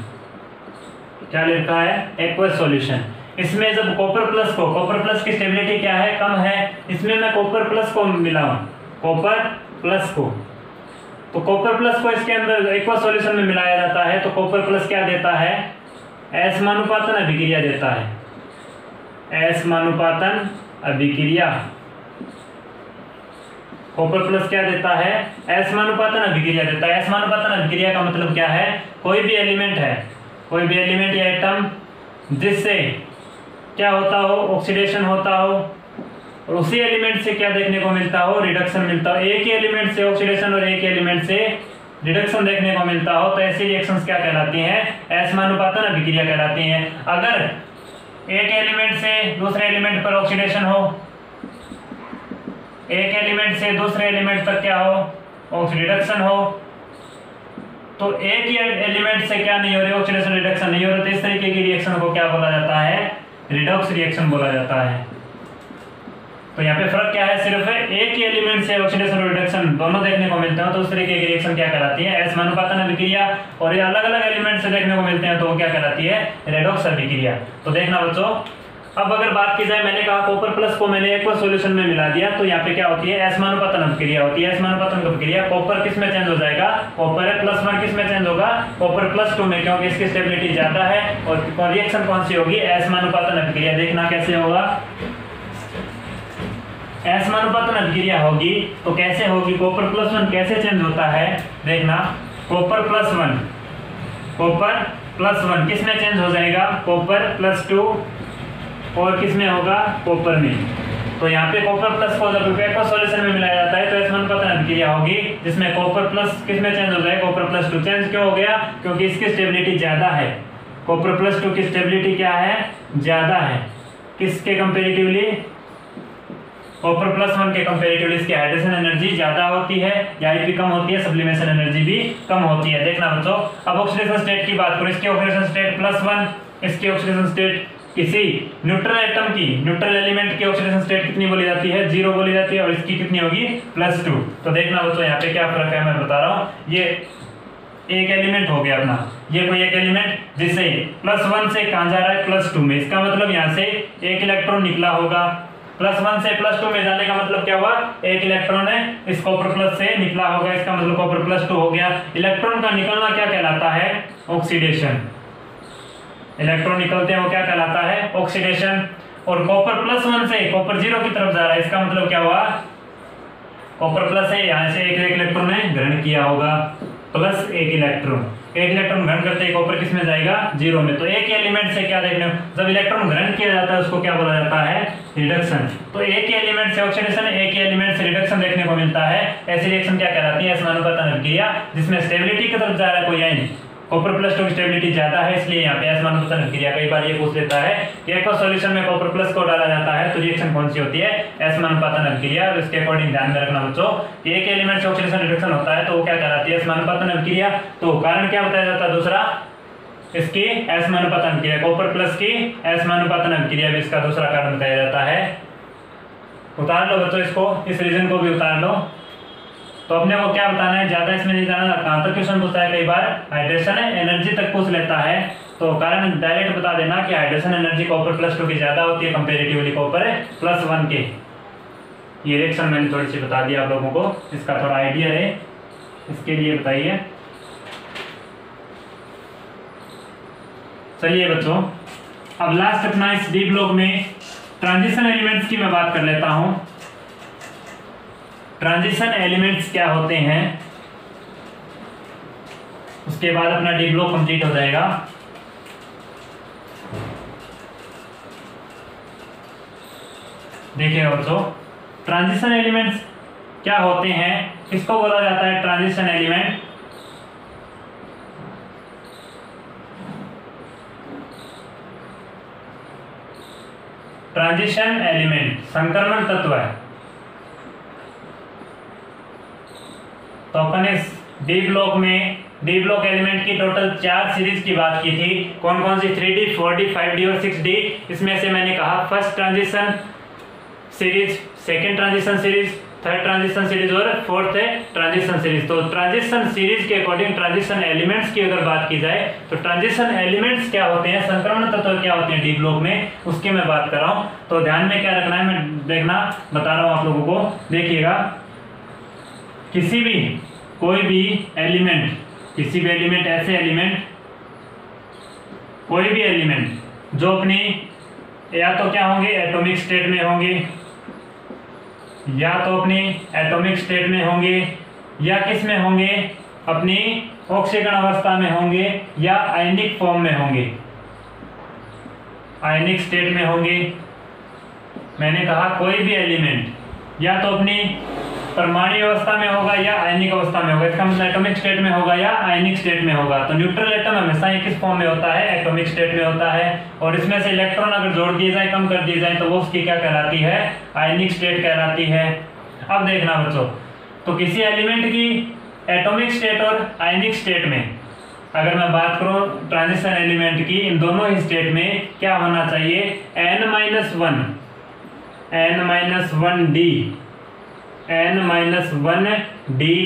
क्या ले रखा है, एक्वस सॉल्यूशन। इसमें जब कॉपर प्लस की स्टेबिलिटी क्या है, कम है, इसमें मैं कॉपर प्लस को मिलाऊं, कॉपर प्लस को, तो कॉपर प्लस को इसके अंदर एक्वस सॉल्यूशन में मिलाया जाता है, तो कॉपर प्लस क्या देता है, असमानुपातन अभिक्रिया देता है, असमानुपातन अभिक्रिया। कॉपर प्लस क्या देता है, असमानुपातन अभिक्रिया देता है। असमानुपातन अभिक्रिया का मतलब क्या है, कोई भी एलिमेंट है, कोई भी एलिमेंट या एटम जिससे क्या होता हो, ऑक्सीडेशन होता हो, और उसी एलिमेंट से क्या देखने को मिलता हो, रिडक्शन मिलता हो। एक ही एलिमेंट से ऑक्सीडेशन और एक ही एलिमेंट से रिडक्शन देखने को मिलता हो, तो ऐसी रिएक्शंस क्या कहलाती हैं, असमानुपातन अभिक्रिया कहलाती हैं। अगर एक एलिमेंट से दूसरे एलिमेंट पर ऑक्सीडेशन हो, एक एलिमेंट से दूसरे एलिमेंट तक क्या हो, रिडक्शन हो, तो एक ही एलिमेंट से क्या नहीं हो रही, ऑक्सीडेशन रिडक्शन नहीं हो रही, तो इस तरीके की रिएक्शन को क्या बोला जाता है, रिडॉक्स रिएक्शन बोला जाता है। तो यहाँ पे फर्क क्या है, सिर्फ एक ही एलिमेंट से ऑक्सीडेशन और रिडक्शन दोनों देखने को मिलते हैं, तो उस तरीके की रिएक्शन क्या कहलाती है, असमानुपातन अभिक्रिया। और ये अलग अलग एलिमेंट से देखने को मिलते हैं तो वो क्या कहलाती है, रेडॉक्स अभिक्रिया। तो देखना बच्चों, अब अगर बात की जाए, मैंने कहा कॉपर प्लस को मैंने एक्वस सॉल्यूशन में मिला दिया, तो यहाँ पे क्या होती है, असमानुपातन अभिक्रिया होती है। असमानुपातन अभिक्रिया, कॉपर किस में चेंज हो जाएगा, कॉपर +1 किस में चेंज होगा, कॉपर +2 में, क्योंकि इसकी स्टेबिलिटी ज्यादा है। और रिएक्शन कौन सी होगी, असमानुपातन अभिक्रिया। देखना कैसे होगा, असमानुपातन अभिक्रिया होगी तो कैसे होगी, कॉपर +1 कैसे चेंज होता है, देखना, कॉपर +1 किस में चेंज हो जाएगा, कॉपर +2, और किस में होगा, कॉपर में। तो यहाँ पे कॉपर प्लस को जब एक्वस सॉल्यूशन में मिलाया जाता है तो असमानुपातन अभिक्रिया होगी, जिसमें कॉपर प्लस किस में चेंज हो जाएगा, कॉपर +2। चेंज क्यों हो गया, क्योंकि इसकी स्टेबिलिटी ज्यादा है। कॉपर +2 की स्टेबिलिटी क्या है, ज्यादा है, किसके कंपेरेटिवली, कॉपर +1 के कंपेरेटिवली इसकी हाइड्रेशन एनर्जी ज्यादा होती है, या भी कम होती है, सब्लिमेशन एनर्जी भी कम होती है। देखना बच्चों, अब ऑक्सीडेशन स्टेट की बात करो, इसकी ऑक्सीडेशन स्टेट +1, इसकी ऑक्सीडेशन स्टेट किसी न्यूट्रल एटम की, न्यूट्रल एलिमेंट की ऑक्सीडेशन स्टेट कितनी बोली जाती है, 0 बोली जाती है, और इसकी कितनी होगी, +2। तो देखना बच्चों यहाँ पे क्या फर्क है, मैं बता रहा हूँ। ये एक एलिमेंट हो गया अपना, ये कोई एक एलिमेंट जिससे +1 से कहाँ जा रहा है, +2 में, इसका मतलब यहाँ से एक इलेक्ट्रॉन निकला होगा। +1 से +2 में जाने का मतलब क्या हुआ, एक इलेक्ट्रॉन है इस कॉपर प्लस से निकला होगा, इसका मतलब कॉपर +2 हो गया। इलेक्ट्रॉन का निकलना क्या कहलाता है, ऑक्सीडेशन। इलेक्ट्रॉन निकलते हैं वो क्या कहलाता है, ऑक्सीडेशन। और कॉपर +1 से कॉपर 0 की तरफ जा रहा है, इसका मतलब क्या हुआ, कॉपर प्लस है, यहाँ से एक इलेक्ट्रॉन ने ग्रहण किया होगा, प्लस एक इलेक्ट्रॉन ग्रहण करते ही कॉपर किस में जाएगा, 0 में। तो एक ही एलिमेंट से क्या देखने, जब इलेक्ट्रॉन ग्रहण किया जाता है उसको क्या बोला जाता है, रिडक्शन। तो एक ही एलिमेंट से ऑक्सीडेशन, एक ही एलिमेंट से रिडक्शन देखने को मिलता है। ऐसी रिएक्शन क्या कहलाती है, असमानुपातन अभिक्रिया, जिसमें स्टेबिलिटी की तरफ जा रहा है कोई आयन, कॉपर +2 की स्टेबिलिटी ज्यादा है, इसलिए यहाँ पे असमानुपातन अभिक्रिया। कई बार ये पूछ लेता है कि एक्वस सॉल्यूशन में कॉपर प्लस को डाला जाता है तो रिएक्शन कौन सी होती है, असमानुपातन अभिक्रिया। और इसके अकॉर्डिंग ध्यान में रखना बच्चों कि एक एलिमेंट से ऑक्सीडेशन रिडक्शन होता है तो वो क्या कहलाती है, असमानुपातन अभिक्रिया। तो कारण क्या बताया जाता है, दूसरा इसकी असमानुपातन अभिक्रिया, कॉपर प्लस की असमानुपातन अभिक्रिया भी इसका दूसरा कारण बताया जाता है। उतार लो बच्चों इसको, इस रीजन को भी उतार लो। तो अपने को क्या बताना है, ज्यादा इसमें नहीं जाना। कहां तक क्वेश्चन पूछता है, कई बार हाइड्रेशन एनर्जी तक पूछ लेता है, तो कारण डायरेक्ट बता देना कि हाइड्रेशन एनर्जी कॉपर +2 की ज्यादा होती है कंपेरेटिवली कॉपर +1 के। ये रिएक्शन मैंने थोड़ी सी बता दिया आप लोगों को, इसका थोड़ा आइडिया है, इसके लिए बताइए। चलिए बच्चों, अब लास्ट अपना इस डी ब्लॉक में ट्रांजिशन एलिमेंट्स की मैं बात कर लेता हूं। ट्रांजिशन एलिमेंट्स क्या होते हैं, उसके बाद अपना डी ब्लॉक कंप्लीट हो जाएगा। देखिए बच्चों, ट्रांजिशन एलिमेंट्स क्या होते हैं, किसको बोला जाता है ट्रांजिशन एलिमेंट। ट्रांजिशन एलिमेंट संक्रमण तत्व है। तो अपन इस डी ब्लॉक में डी ब्लॉक एलिमेंट की टोटल 4 सीरीज की बात की थी। कौन कौन सी, 3D, 4D, 5D और 6D। इसमें से मैंने कहा first transition series, second transition series, third transition series और फोर्थ है ट्रांजिशन सीरीज। तो ट्रांजिशन सीरीज के अकॉर्डिंग ट्रांजिशन एलिमेंट्स की अगर बात की जाए तो ट्रांजिशन एलिमेंट्स क्या होते हैं, संक्रमण तत्व क्या होते हैं डी ब्लॉक में, उसकी मैं बात कर रहा हूं। तो ध्यान में क्या रखना है, मैं देखना बता रहा हूं आप लोगों को। देखिएगा, किसी भी कोई भी एलिमेंट, किसी भी एलिमेंट, ऐसे एलिमेंट, कोई भी एलिमेंट जो अपनी या तो क्या होंगे एटॉमिक स्टेट में होंगे, या तो अपनी एटॉमिक स्टेट में होंगे, या किस में होंगे, अपनी ऑक्सीकरण अवस्था में होंगे, या आयनिक फॉर्म में होंगे, आयनिक स्टेट में होंगे। मैंने कहा कोई भी एलिमेंट या तो अपनी परमाणु अवस्था में होगा या आयनिक अवस्था में होगा, इसका मतलब एटॉमिक स्टेट में होगा या आयनिक स्टेट में होगा। तो न्यूट्रल एटम हमेशा ही किस फॉर्म में होता है, एटॉमिक स्टेट में होता है। और इसमें से इलेक्ट्रॉन अगर जोड़ दिए जाए, कम कर दिए जाए, तो वो उसकी क्या कहलाती है, आयनिक स्टेट कहलाती है। अब देखना बच्चों, तो किसी एलिमेंट की एटॉमिक स्टेट और आयनिक स्टेट में अगर मैं बात करूं ट्रांजिशन एलिमेंट की, इन दोनों ही स्टेट में क्या होना चाहिए, n-1d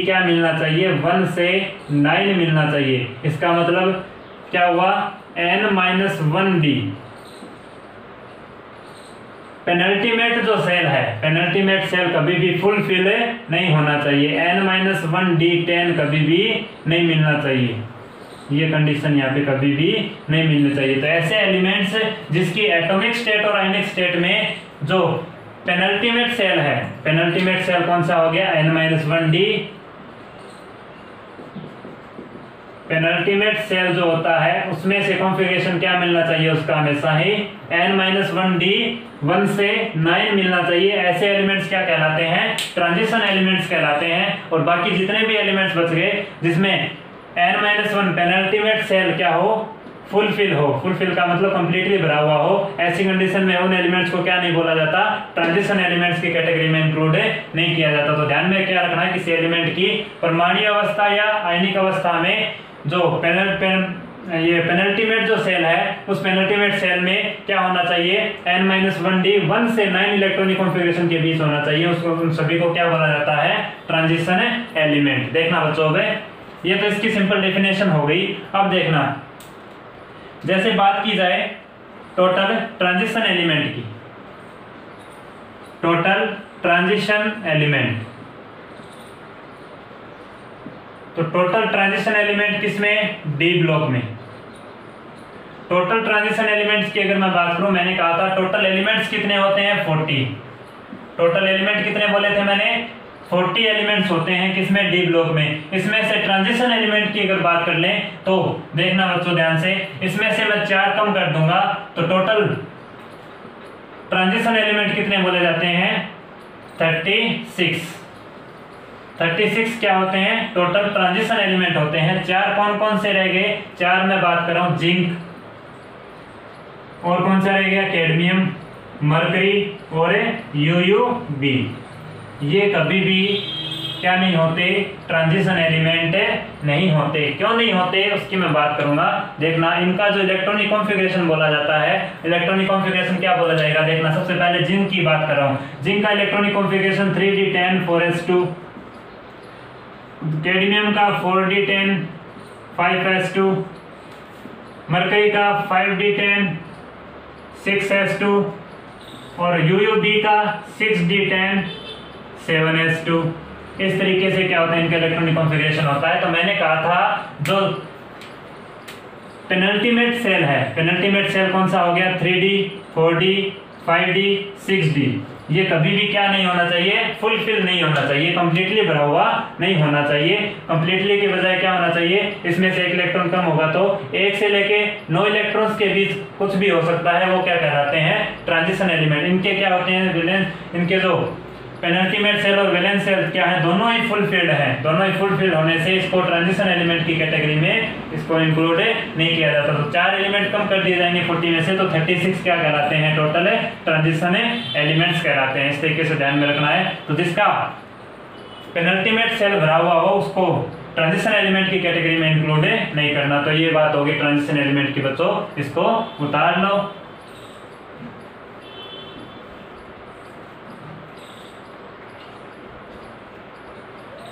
क्या मिलना चाहिए, 1 से 9 मिलना चाहिए। इसका मतलब क्या हुआ, n-1d पेनल्टीमेट जो सेल है, पेनल्टीमेट सेल कभी भी फुलफिल नहीं होना चाहिए, n-1d10 कभी भी नहीं मिलना चाहिए, ये कंडीशन यहाँ पे कभी भी नहीं मिलनी चाहिए। तो ऐसे एलिमेंट्स जिसकी एटॉमिक स्टेट और आयनिक स्टेट में जो पेनल्टीमेट सेल है, पेनल्टीमेट सेल कौन सा हो गया, n-1d। पेनल्टीमेट सेल जो होता है उसमें से कॉन्फ़िगरेशन क्या मिलना चाहिए, उसका हमेशा ही n-1d 1 से 9 मिलना चाहिए। ऐसे एलिमेंट्स क्या कहलाते हैं, ट्रांजिशन एलिमेंट्स कहलाते हैं। और बाकी जितने भी एलिमेंट्स बच गए जिसमें n-1 पेनल्टीमेट सेल क्या हो, फुलफिल हो, फुलफिल का मतलब कंप्लीटली भरा हुआ हो, ऐसी कंडीशन में उन एलिमेंट्स को क्या नहीं बोला जाता, ट्रांजिशन एलिमेंट्स की कैटेगरी में इंक्लूड नहीं किया जाता। तो ध्यान में क्या रखना है, किसी एलिमेंट की परमाणु अवस्था या आयनिक अवस्था में जो ये पेनल्टीमेट जो सेल है, उस पेनल्टीमेट सेल में क्या होना चाहिए, n-1d 1 से 9 इलेक्ट्रॉनिक कॉन्फ़िगरेशन के बीच होना चाहिए। उसको उन सभी को क्या बोला जाता है, ट्रांजिशन एलिमेंट। देखना बच्चों में, ये तो इसकी सिंपल डेफिनेशन हो गई। अब देखना, जैसे बात की जाए टोटल ट्रांजिशन एलिमेंट की, टोटल ट्रांजिशन एलिमेंट, तो टोटल ट्रांजिशन एलिमेंट किसमें, डी ब्लॉक में। टोटल ट्रांजिशन एलिमेंट्स की अगर मैं बात करूं, मैंने कहा था टोटल एलिमेंट्स कितने होते हैं, 40। टोटल एलिमेंट कितने बोले थे मैंने, 40 एलिमेंट्स होते हैं किसमें, डी ब्लॉक में। इसमें से ट्रांजिशन एलिमेंट की अगर बात कर लें तो देखना बच्चों ध्यान से, इसमें से मैं 4 कम कर दूंगा तो टोटल ट्रांजिशन एलिमेंट कितने बोले जाते हैं, 36 क्या होते हैं, टोटल ट्रांजिशन एलिमेंट होते हैं। 4 कौन कौन से रह गए, 4 मैं बात कर रहा हूं, जिंक, और कौन सा रह गया, कैडमियम, मरकरी और UUB। ये कभी भी क्या नहीं होते, ट्रांजिशन एलिमेंट नहीं होते। क्यों नहीं होते उसकी मैं बात करूंगा। देखना, इनका जो इलेक्ट्रॉनिक कॉन्फ़िगरेशन बोला जाता है, इलेक्ट्रॉनिक कॉन्फ़िगरेशन क्या बोला जाएगा, देखना। सबसे पहले जिंक की बात कर रहा हूं। जिंक का electronic configuration 3d10 4s2, cadmium का 4d10 5s2, मरकरी का 5d10 6s2 और UUB का 6d10 7s2। इस तरीके से क्या होता है, इनका इलेक्ट्रॉनिक कॉन्फ़िगरेशन होता है। तो मैंने कहा था जो पेनल्टीमेट सेल है, पेनल्टीमेट सेल कौन सा हो गया, 3d 4d 5d 6d। ये कभी भी क्या नहीं होना चाहिए, फुलफिल नहीं होना चाहिए, कंप्लीटली भरा हुआ नहीं होना चाहिए। कंप्लीटली के बजाय क्या होना चाहिए, इसमें से एक इलेक्ट्रॉन कम होगा तो 1 से लेके 9 इलेक्ट्रॉन्स के बीच कुछ भी हो सकता है, वो क्या कहलाते हैं, ट्रांजिशन एलिमेंट। इनके क्या होते हैं, वैलेंस, इनके जो पेनल्टीमेट सेल और वैलेंस सेल क्या है, दोनों ही फुलफिल्ड है। दोनों ही फुलफिल होने से इसको ट्रांजिशन एलिमेंट की कैटेगरी में इसको इंक्लूड नहीं किया जाता। तो 4 एलिमेंट कम कर दिए जाएंगे 40 में से, तो 36 क्या कहलाते हैं, टोटल ट्रांजिशन एलिमेंट्स कहलाते हैं। इस तरीके से ध्यान में रखना है। तो जिसका पेनल्टीमेट सेल भरा हुआ हो उसको ट्रांजिशन एलिमेंट की कैटेगरी में इंक्लूड नहीं करना। तो ये बात होगी ट्रांजिशन एलिमेंट की बच्चों, इसको उतार लो।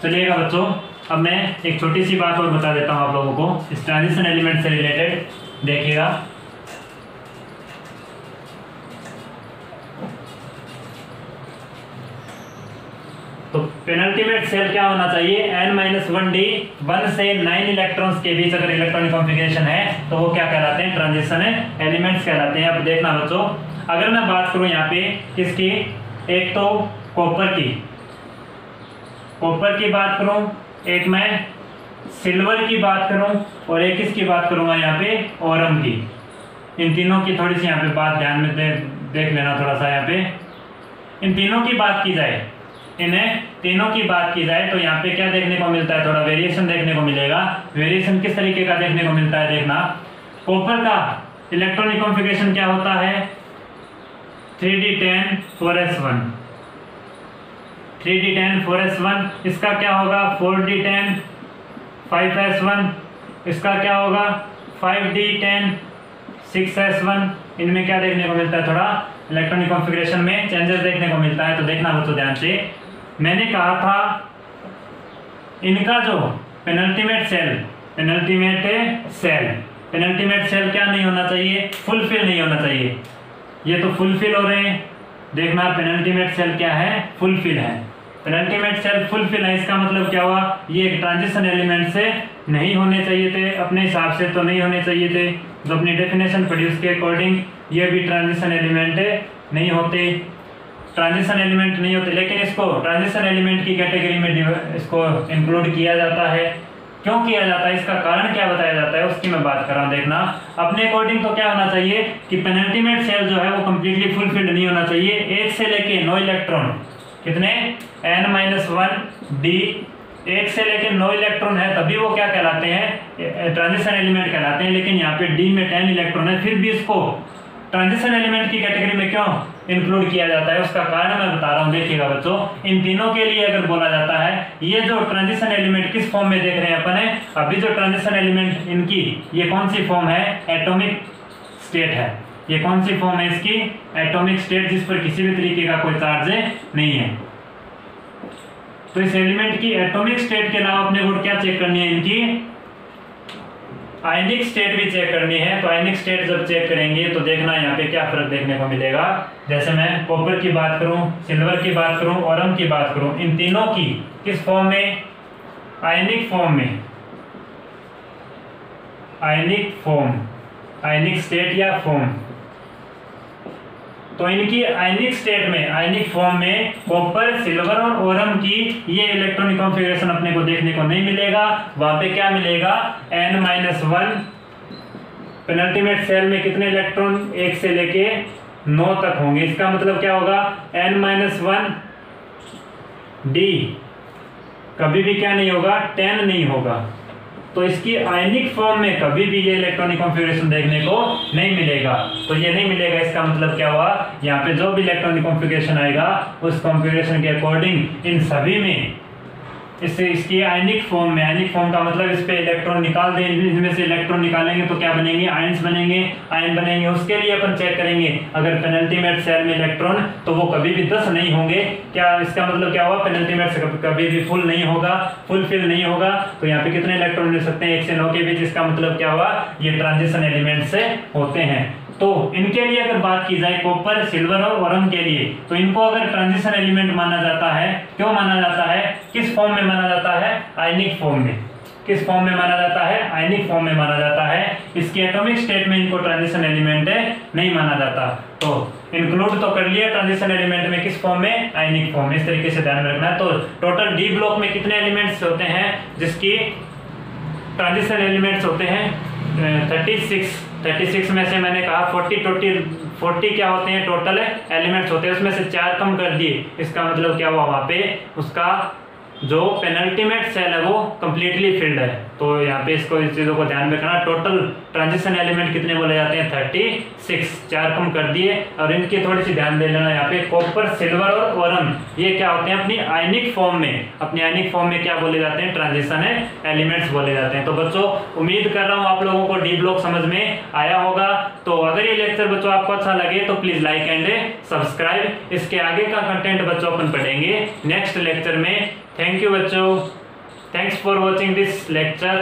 चलिएगा बच्चों, अब मैं एक छोटी सी बात और बता देता हूँ आप लोगों को इस ट्रांजिशन एलिमेंट से रिलेटेड। देखिएगा, तो पेनल्टीमेट सेल क्या होना चाहिए, n-1d 1 से 9 इलेक्ट्रॉन्स के बीच अगर इलेक्ट्रॉनिक कॉन्फ़िगरेशन है तो वो क्या कहलाते हैं, ट्रांजिशन एलिमेंट्स कहलाते हैं। अब देखना बच्चों, अगर मैं बात करूं यहाँ पे किसकी, एक तो कॉपर की बात करूं, एक मैं सिल्वर की बात करूं और एक इसकी बात करूंगा यहाँ पे ओरम की। इन तीनों की थोड़ी सी यहाँ पे बात ध्यान में देख लेना थोड़ा सा। यहाँ पे इन तीनों की बात की जाए, इन्हें तीनों की बात की जाए तो यहाँ पे क्या देखने को मिलता है, थोड़ा वेरिएशन देखने को मिलेगा। वेरिएशन किस तरीके का देखने को मिलता है, देखना। कॉपर का इलेक्ट्रॉनिक कॉन्फ़िगरेशन क्या होता है, 3d10 4s1, 3d10 4s1। इसका क्या होगा, 4d10 5s1। इसका क्या होगा, 5d10 6s1। इनमें क्या देखने को मिलता है, थोड़ा इलेक्ट्रॉनिक कॉन्फ़िगरेशन में चेंजेस देखने को मिलता है। तो देखना बच्चों ध्यान से, मैंने कहा था इनका जो पेनल्टीमेट सेल क्या नहीं होना चाहिए, फुलफिल नहीं होना चाहिए। ये तो फुलफिल हो रहे हैं, देखना पेनल्टीमेट सेल क्या है, फुलफिल है। पेनल्टीमेट सेल फुलफिल है, इसका मतलब क्या हुआ, ये एक ट्रांजिशन एलिमेंट से नहीं होने चाहिए थे, अपने हिसाब से तो नहीं होने चाहिए थे। जो अपनी डेफिनेशन पढ़ी उसके अकॉर्डिंग ये भी ट्रांजिशन एलिमेंट नहीं होते, ट्रांजिशन एलिमेंट नहीं होते। लेकिन इसको ट्रांजिशन एलिमेंट की कैटेगरी में इसको इंक्लूड किया जाता है। क्यों किया जाता है, इसका कारण क्या बताया जाता है, उसकी मैं बात कर रहा हूँ। देखना, अपने अकॉर्डिंग तो क्या होना चाहिए कि पेनल्टीमेट सेल जो है वो कंप्लीटली फुलफिल्ड नहीं होना चाहिए। 1 से लेके 9 इलेक्ट्रॉन, कितने, n-1d, 1 से लेके 9 इलेक्ट्रॉन है, तभी वो क्या कहलाते हैं, ट्रांजिशन एलिमेंट कहलाते हैं। लेकिन यहाँ पे d में 10 इलेक्ट्रॉन है, फिर भी इसको ट्रांजिशन एलिमेंट की कैटेगरी में क्यों इंक्लूड किया जाता है, उसका कारण मैं बता रहा हूँ। देखिएगा बच्चों, इन तीनों के लिए अगर बोला जाता है, ये जो ट्रांजिशन एलिमेंट किस फॉर्म में देख रहे हैं अपन है, अभी जो ट्रांजिशन एलिमेंट इनकी ये कौन सी फॉर्म है, एटॉमिक स्टेट है। ये कौन सी फॉर्म है इसकी, एटॉमिक स्टेट, जिस पर किसी भी तरीके का कोई चार्ज नहीं है। तो इस एलिमेंट की एटॉमिक स्टेट के अलावा अपने को क्या चेक करनी है, इनकी आयनिक स्टेट भी चेक करनी है। तो आयनिक स्टेट जब चेक करेंगे तो देखना यहाँ पे क्या फर्क देखने को मिलेगा। जैसे मैं कॉपर की बात करूं, सिल्वर की बात करूं, ओरम की बात करूं, इन तीनों की किस फॉर्म में, आयनिक फॉर्म में, आयनिक स्टेट या फॉर्म। तो इनकी आयनिक स्टेट में, आयनिक फॉर्म में कॉपर, सिल्वर और ओरम की ये इलेक्ट्रॉनिक कॉन्फ़िगरेशन अपने को देखने को नहीं मिलेगा। वहां पे क्या मिलेगा, n-1। पेनल्टीमेट सेल में कितने इलेक्ट्रॉन, 1 से लेके 9 तक होंगे। इसका मतलब क्या होगा, n-1d कभी भी क्या नहीं होगा, 10 नहीं होगा। तो इसकी आयनिक फॉर्म में कभी भी ये इलेक्ट्रॉनिक कॉन्फ़िगरेशन देखने को नहीं मिलेगा। तो ये नहीं मिलेगा, इसका मतलब क्या हुआ, यहाँ पे जो भी इलेक्ट्रॉनिक कॉन्फ़िगरेशन आएगा उस कॉन्फ़िगरेशन के अकॉर्डिंग इन सभी में इससे इसकी आयनिक फॉर्म में, आयनिक फॉर्म का मतलब इस पे इलेक्ट्रॉन निकाल दें, इनमें से इलेक्ट्रॉन निकालेंगे तो क्या बनेंगे, आयन्स बनेंगे, आयन बनेंगे। उसके लिए अपन चेक करेंगे अगर पेनल्टीमेट सेल में इलेक्ट्रॉन, तो वो कभी भी 10 नहीं होंगे। क्या इसका मतलब क्या हुआ, पेनल्टीमेट से कभी भी फुल नहीं होगा, फुलफिल नहीं होगा। तो यहाँ पे कितने इलेक्ट्रॉन मिल सकते हैं, 1 से 9 के बीच। इसका मतलब क्या हुआ, ये ट्रांजिशन एलिमेंट से होते हैं। तो इनके लिए अगर बात की जाए, कॉपर, सिल्वर और ओरम के लिए, तो इनको अगर ट्रांजिशन एलिमेंट माना जाता है, क्यों माना जाता है, किस फॉर्म में माना जाता है, आयनिक फॉर्म में। किस फॉर्म में माना जाता है, आयनिक फॉर्म में माना जाता है। इसकी एटॉमिक स्टेट में इनको ट्रांजिशन एलिमेंट नहीं माना जाता। तो इंक्लूड तो कर लिया ट्रांजिशन एलिमेंट में, किस फॉर्म में, आयनिक फॉर्म में। इस तरीके से ध्यान रखना है। तो टोटल डी ब्लॉक में कितने एलिमेंट्स होते हैं, जिसकी ट्रांजिशन एलिमेंट्स होते हैं 36 में से मैंने कहा 40 क्या होते हैं, टोटल एलिमेंट्स होते हैं। उसमें से 4 कम कर दिए। इसका मतलब क्या हुआ, वहाँ पे उसका जो पेनल्टीमेट सेल है वो कंप्लीटली फिल्ड है। तो यहाँ पे इसको, इस चीज़ों को ध्यान में रखना। टोटल ट्रांजिशन एलिमेंट कितने बोले जाते हैं, 36, 4 कम कर दिए। और इनकी थोड़ी सी ध्यान दे लेना, यहाँ पे कॉपर, सिल्वर और ओरम ये क्या होते हैं, अपनी आयनिक फॉर्म में, अपनी आयनिक फॉर्म में क्या बोले जाते हैं, ट्रांजिशन एलिमेंट्स बोले जाते हैं। तो बच्चों उम्मीद कर रहा हूँ आप लोगों को डी ब्लॉक समझ में आया होगा। तो अगर ये लेक्चर बच्चों आपको अच्छा लगे तो प्लीज लाइक एंड सब्सक्राइब। इसके आगे का कंटेंट बच्चों अपन पढ़ेंगे नेक्स्ट लेक्चर में। थैंक थैंक यू बच्चों, thanks for watching this lecture.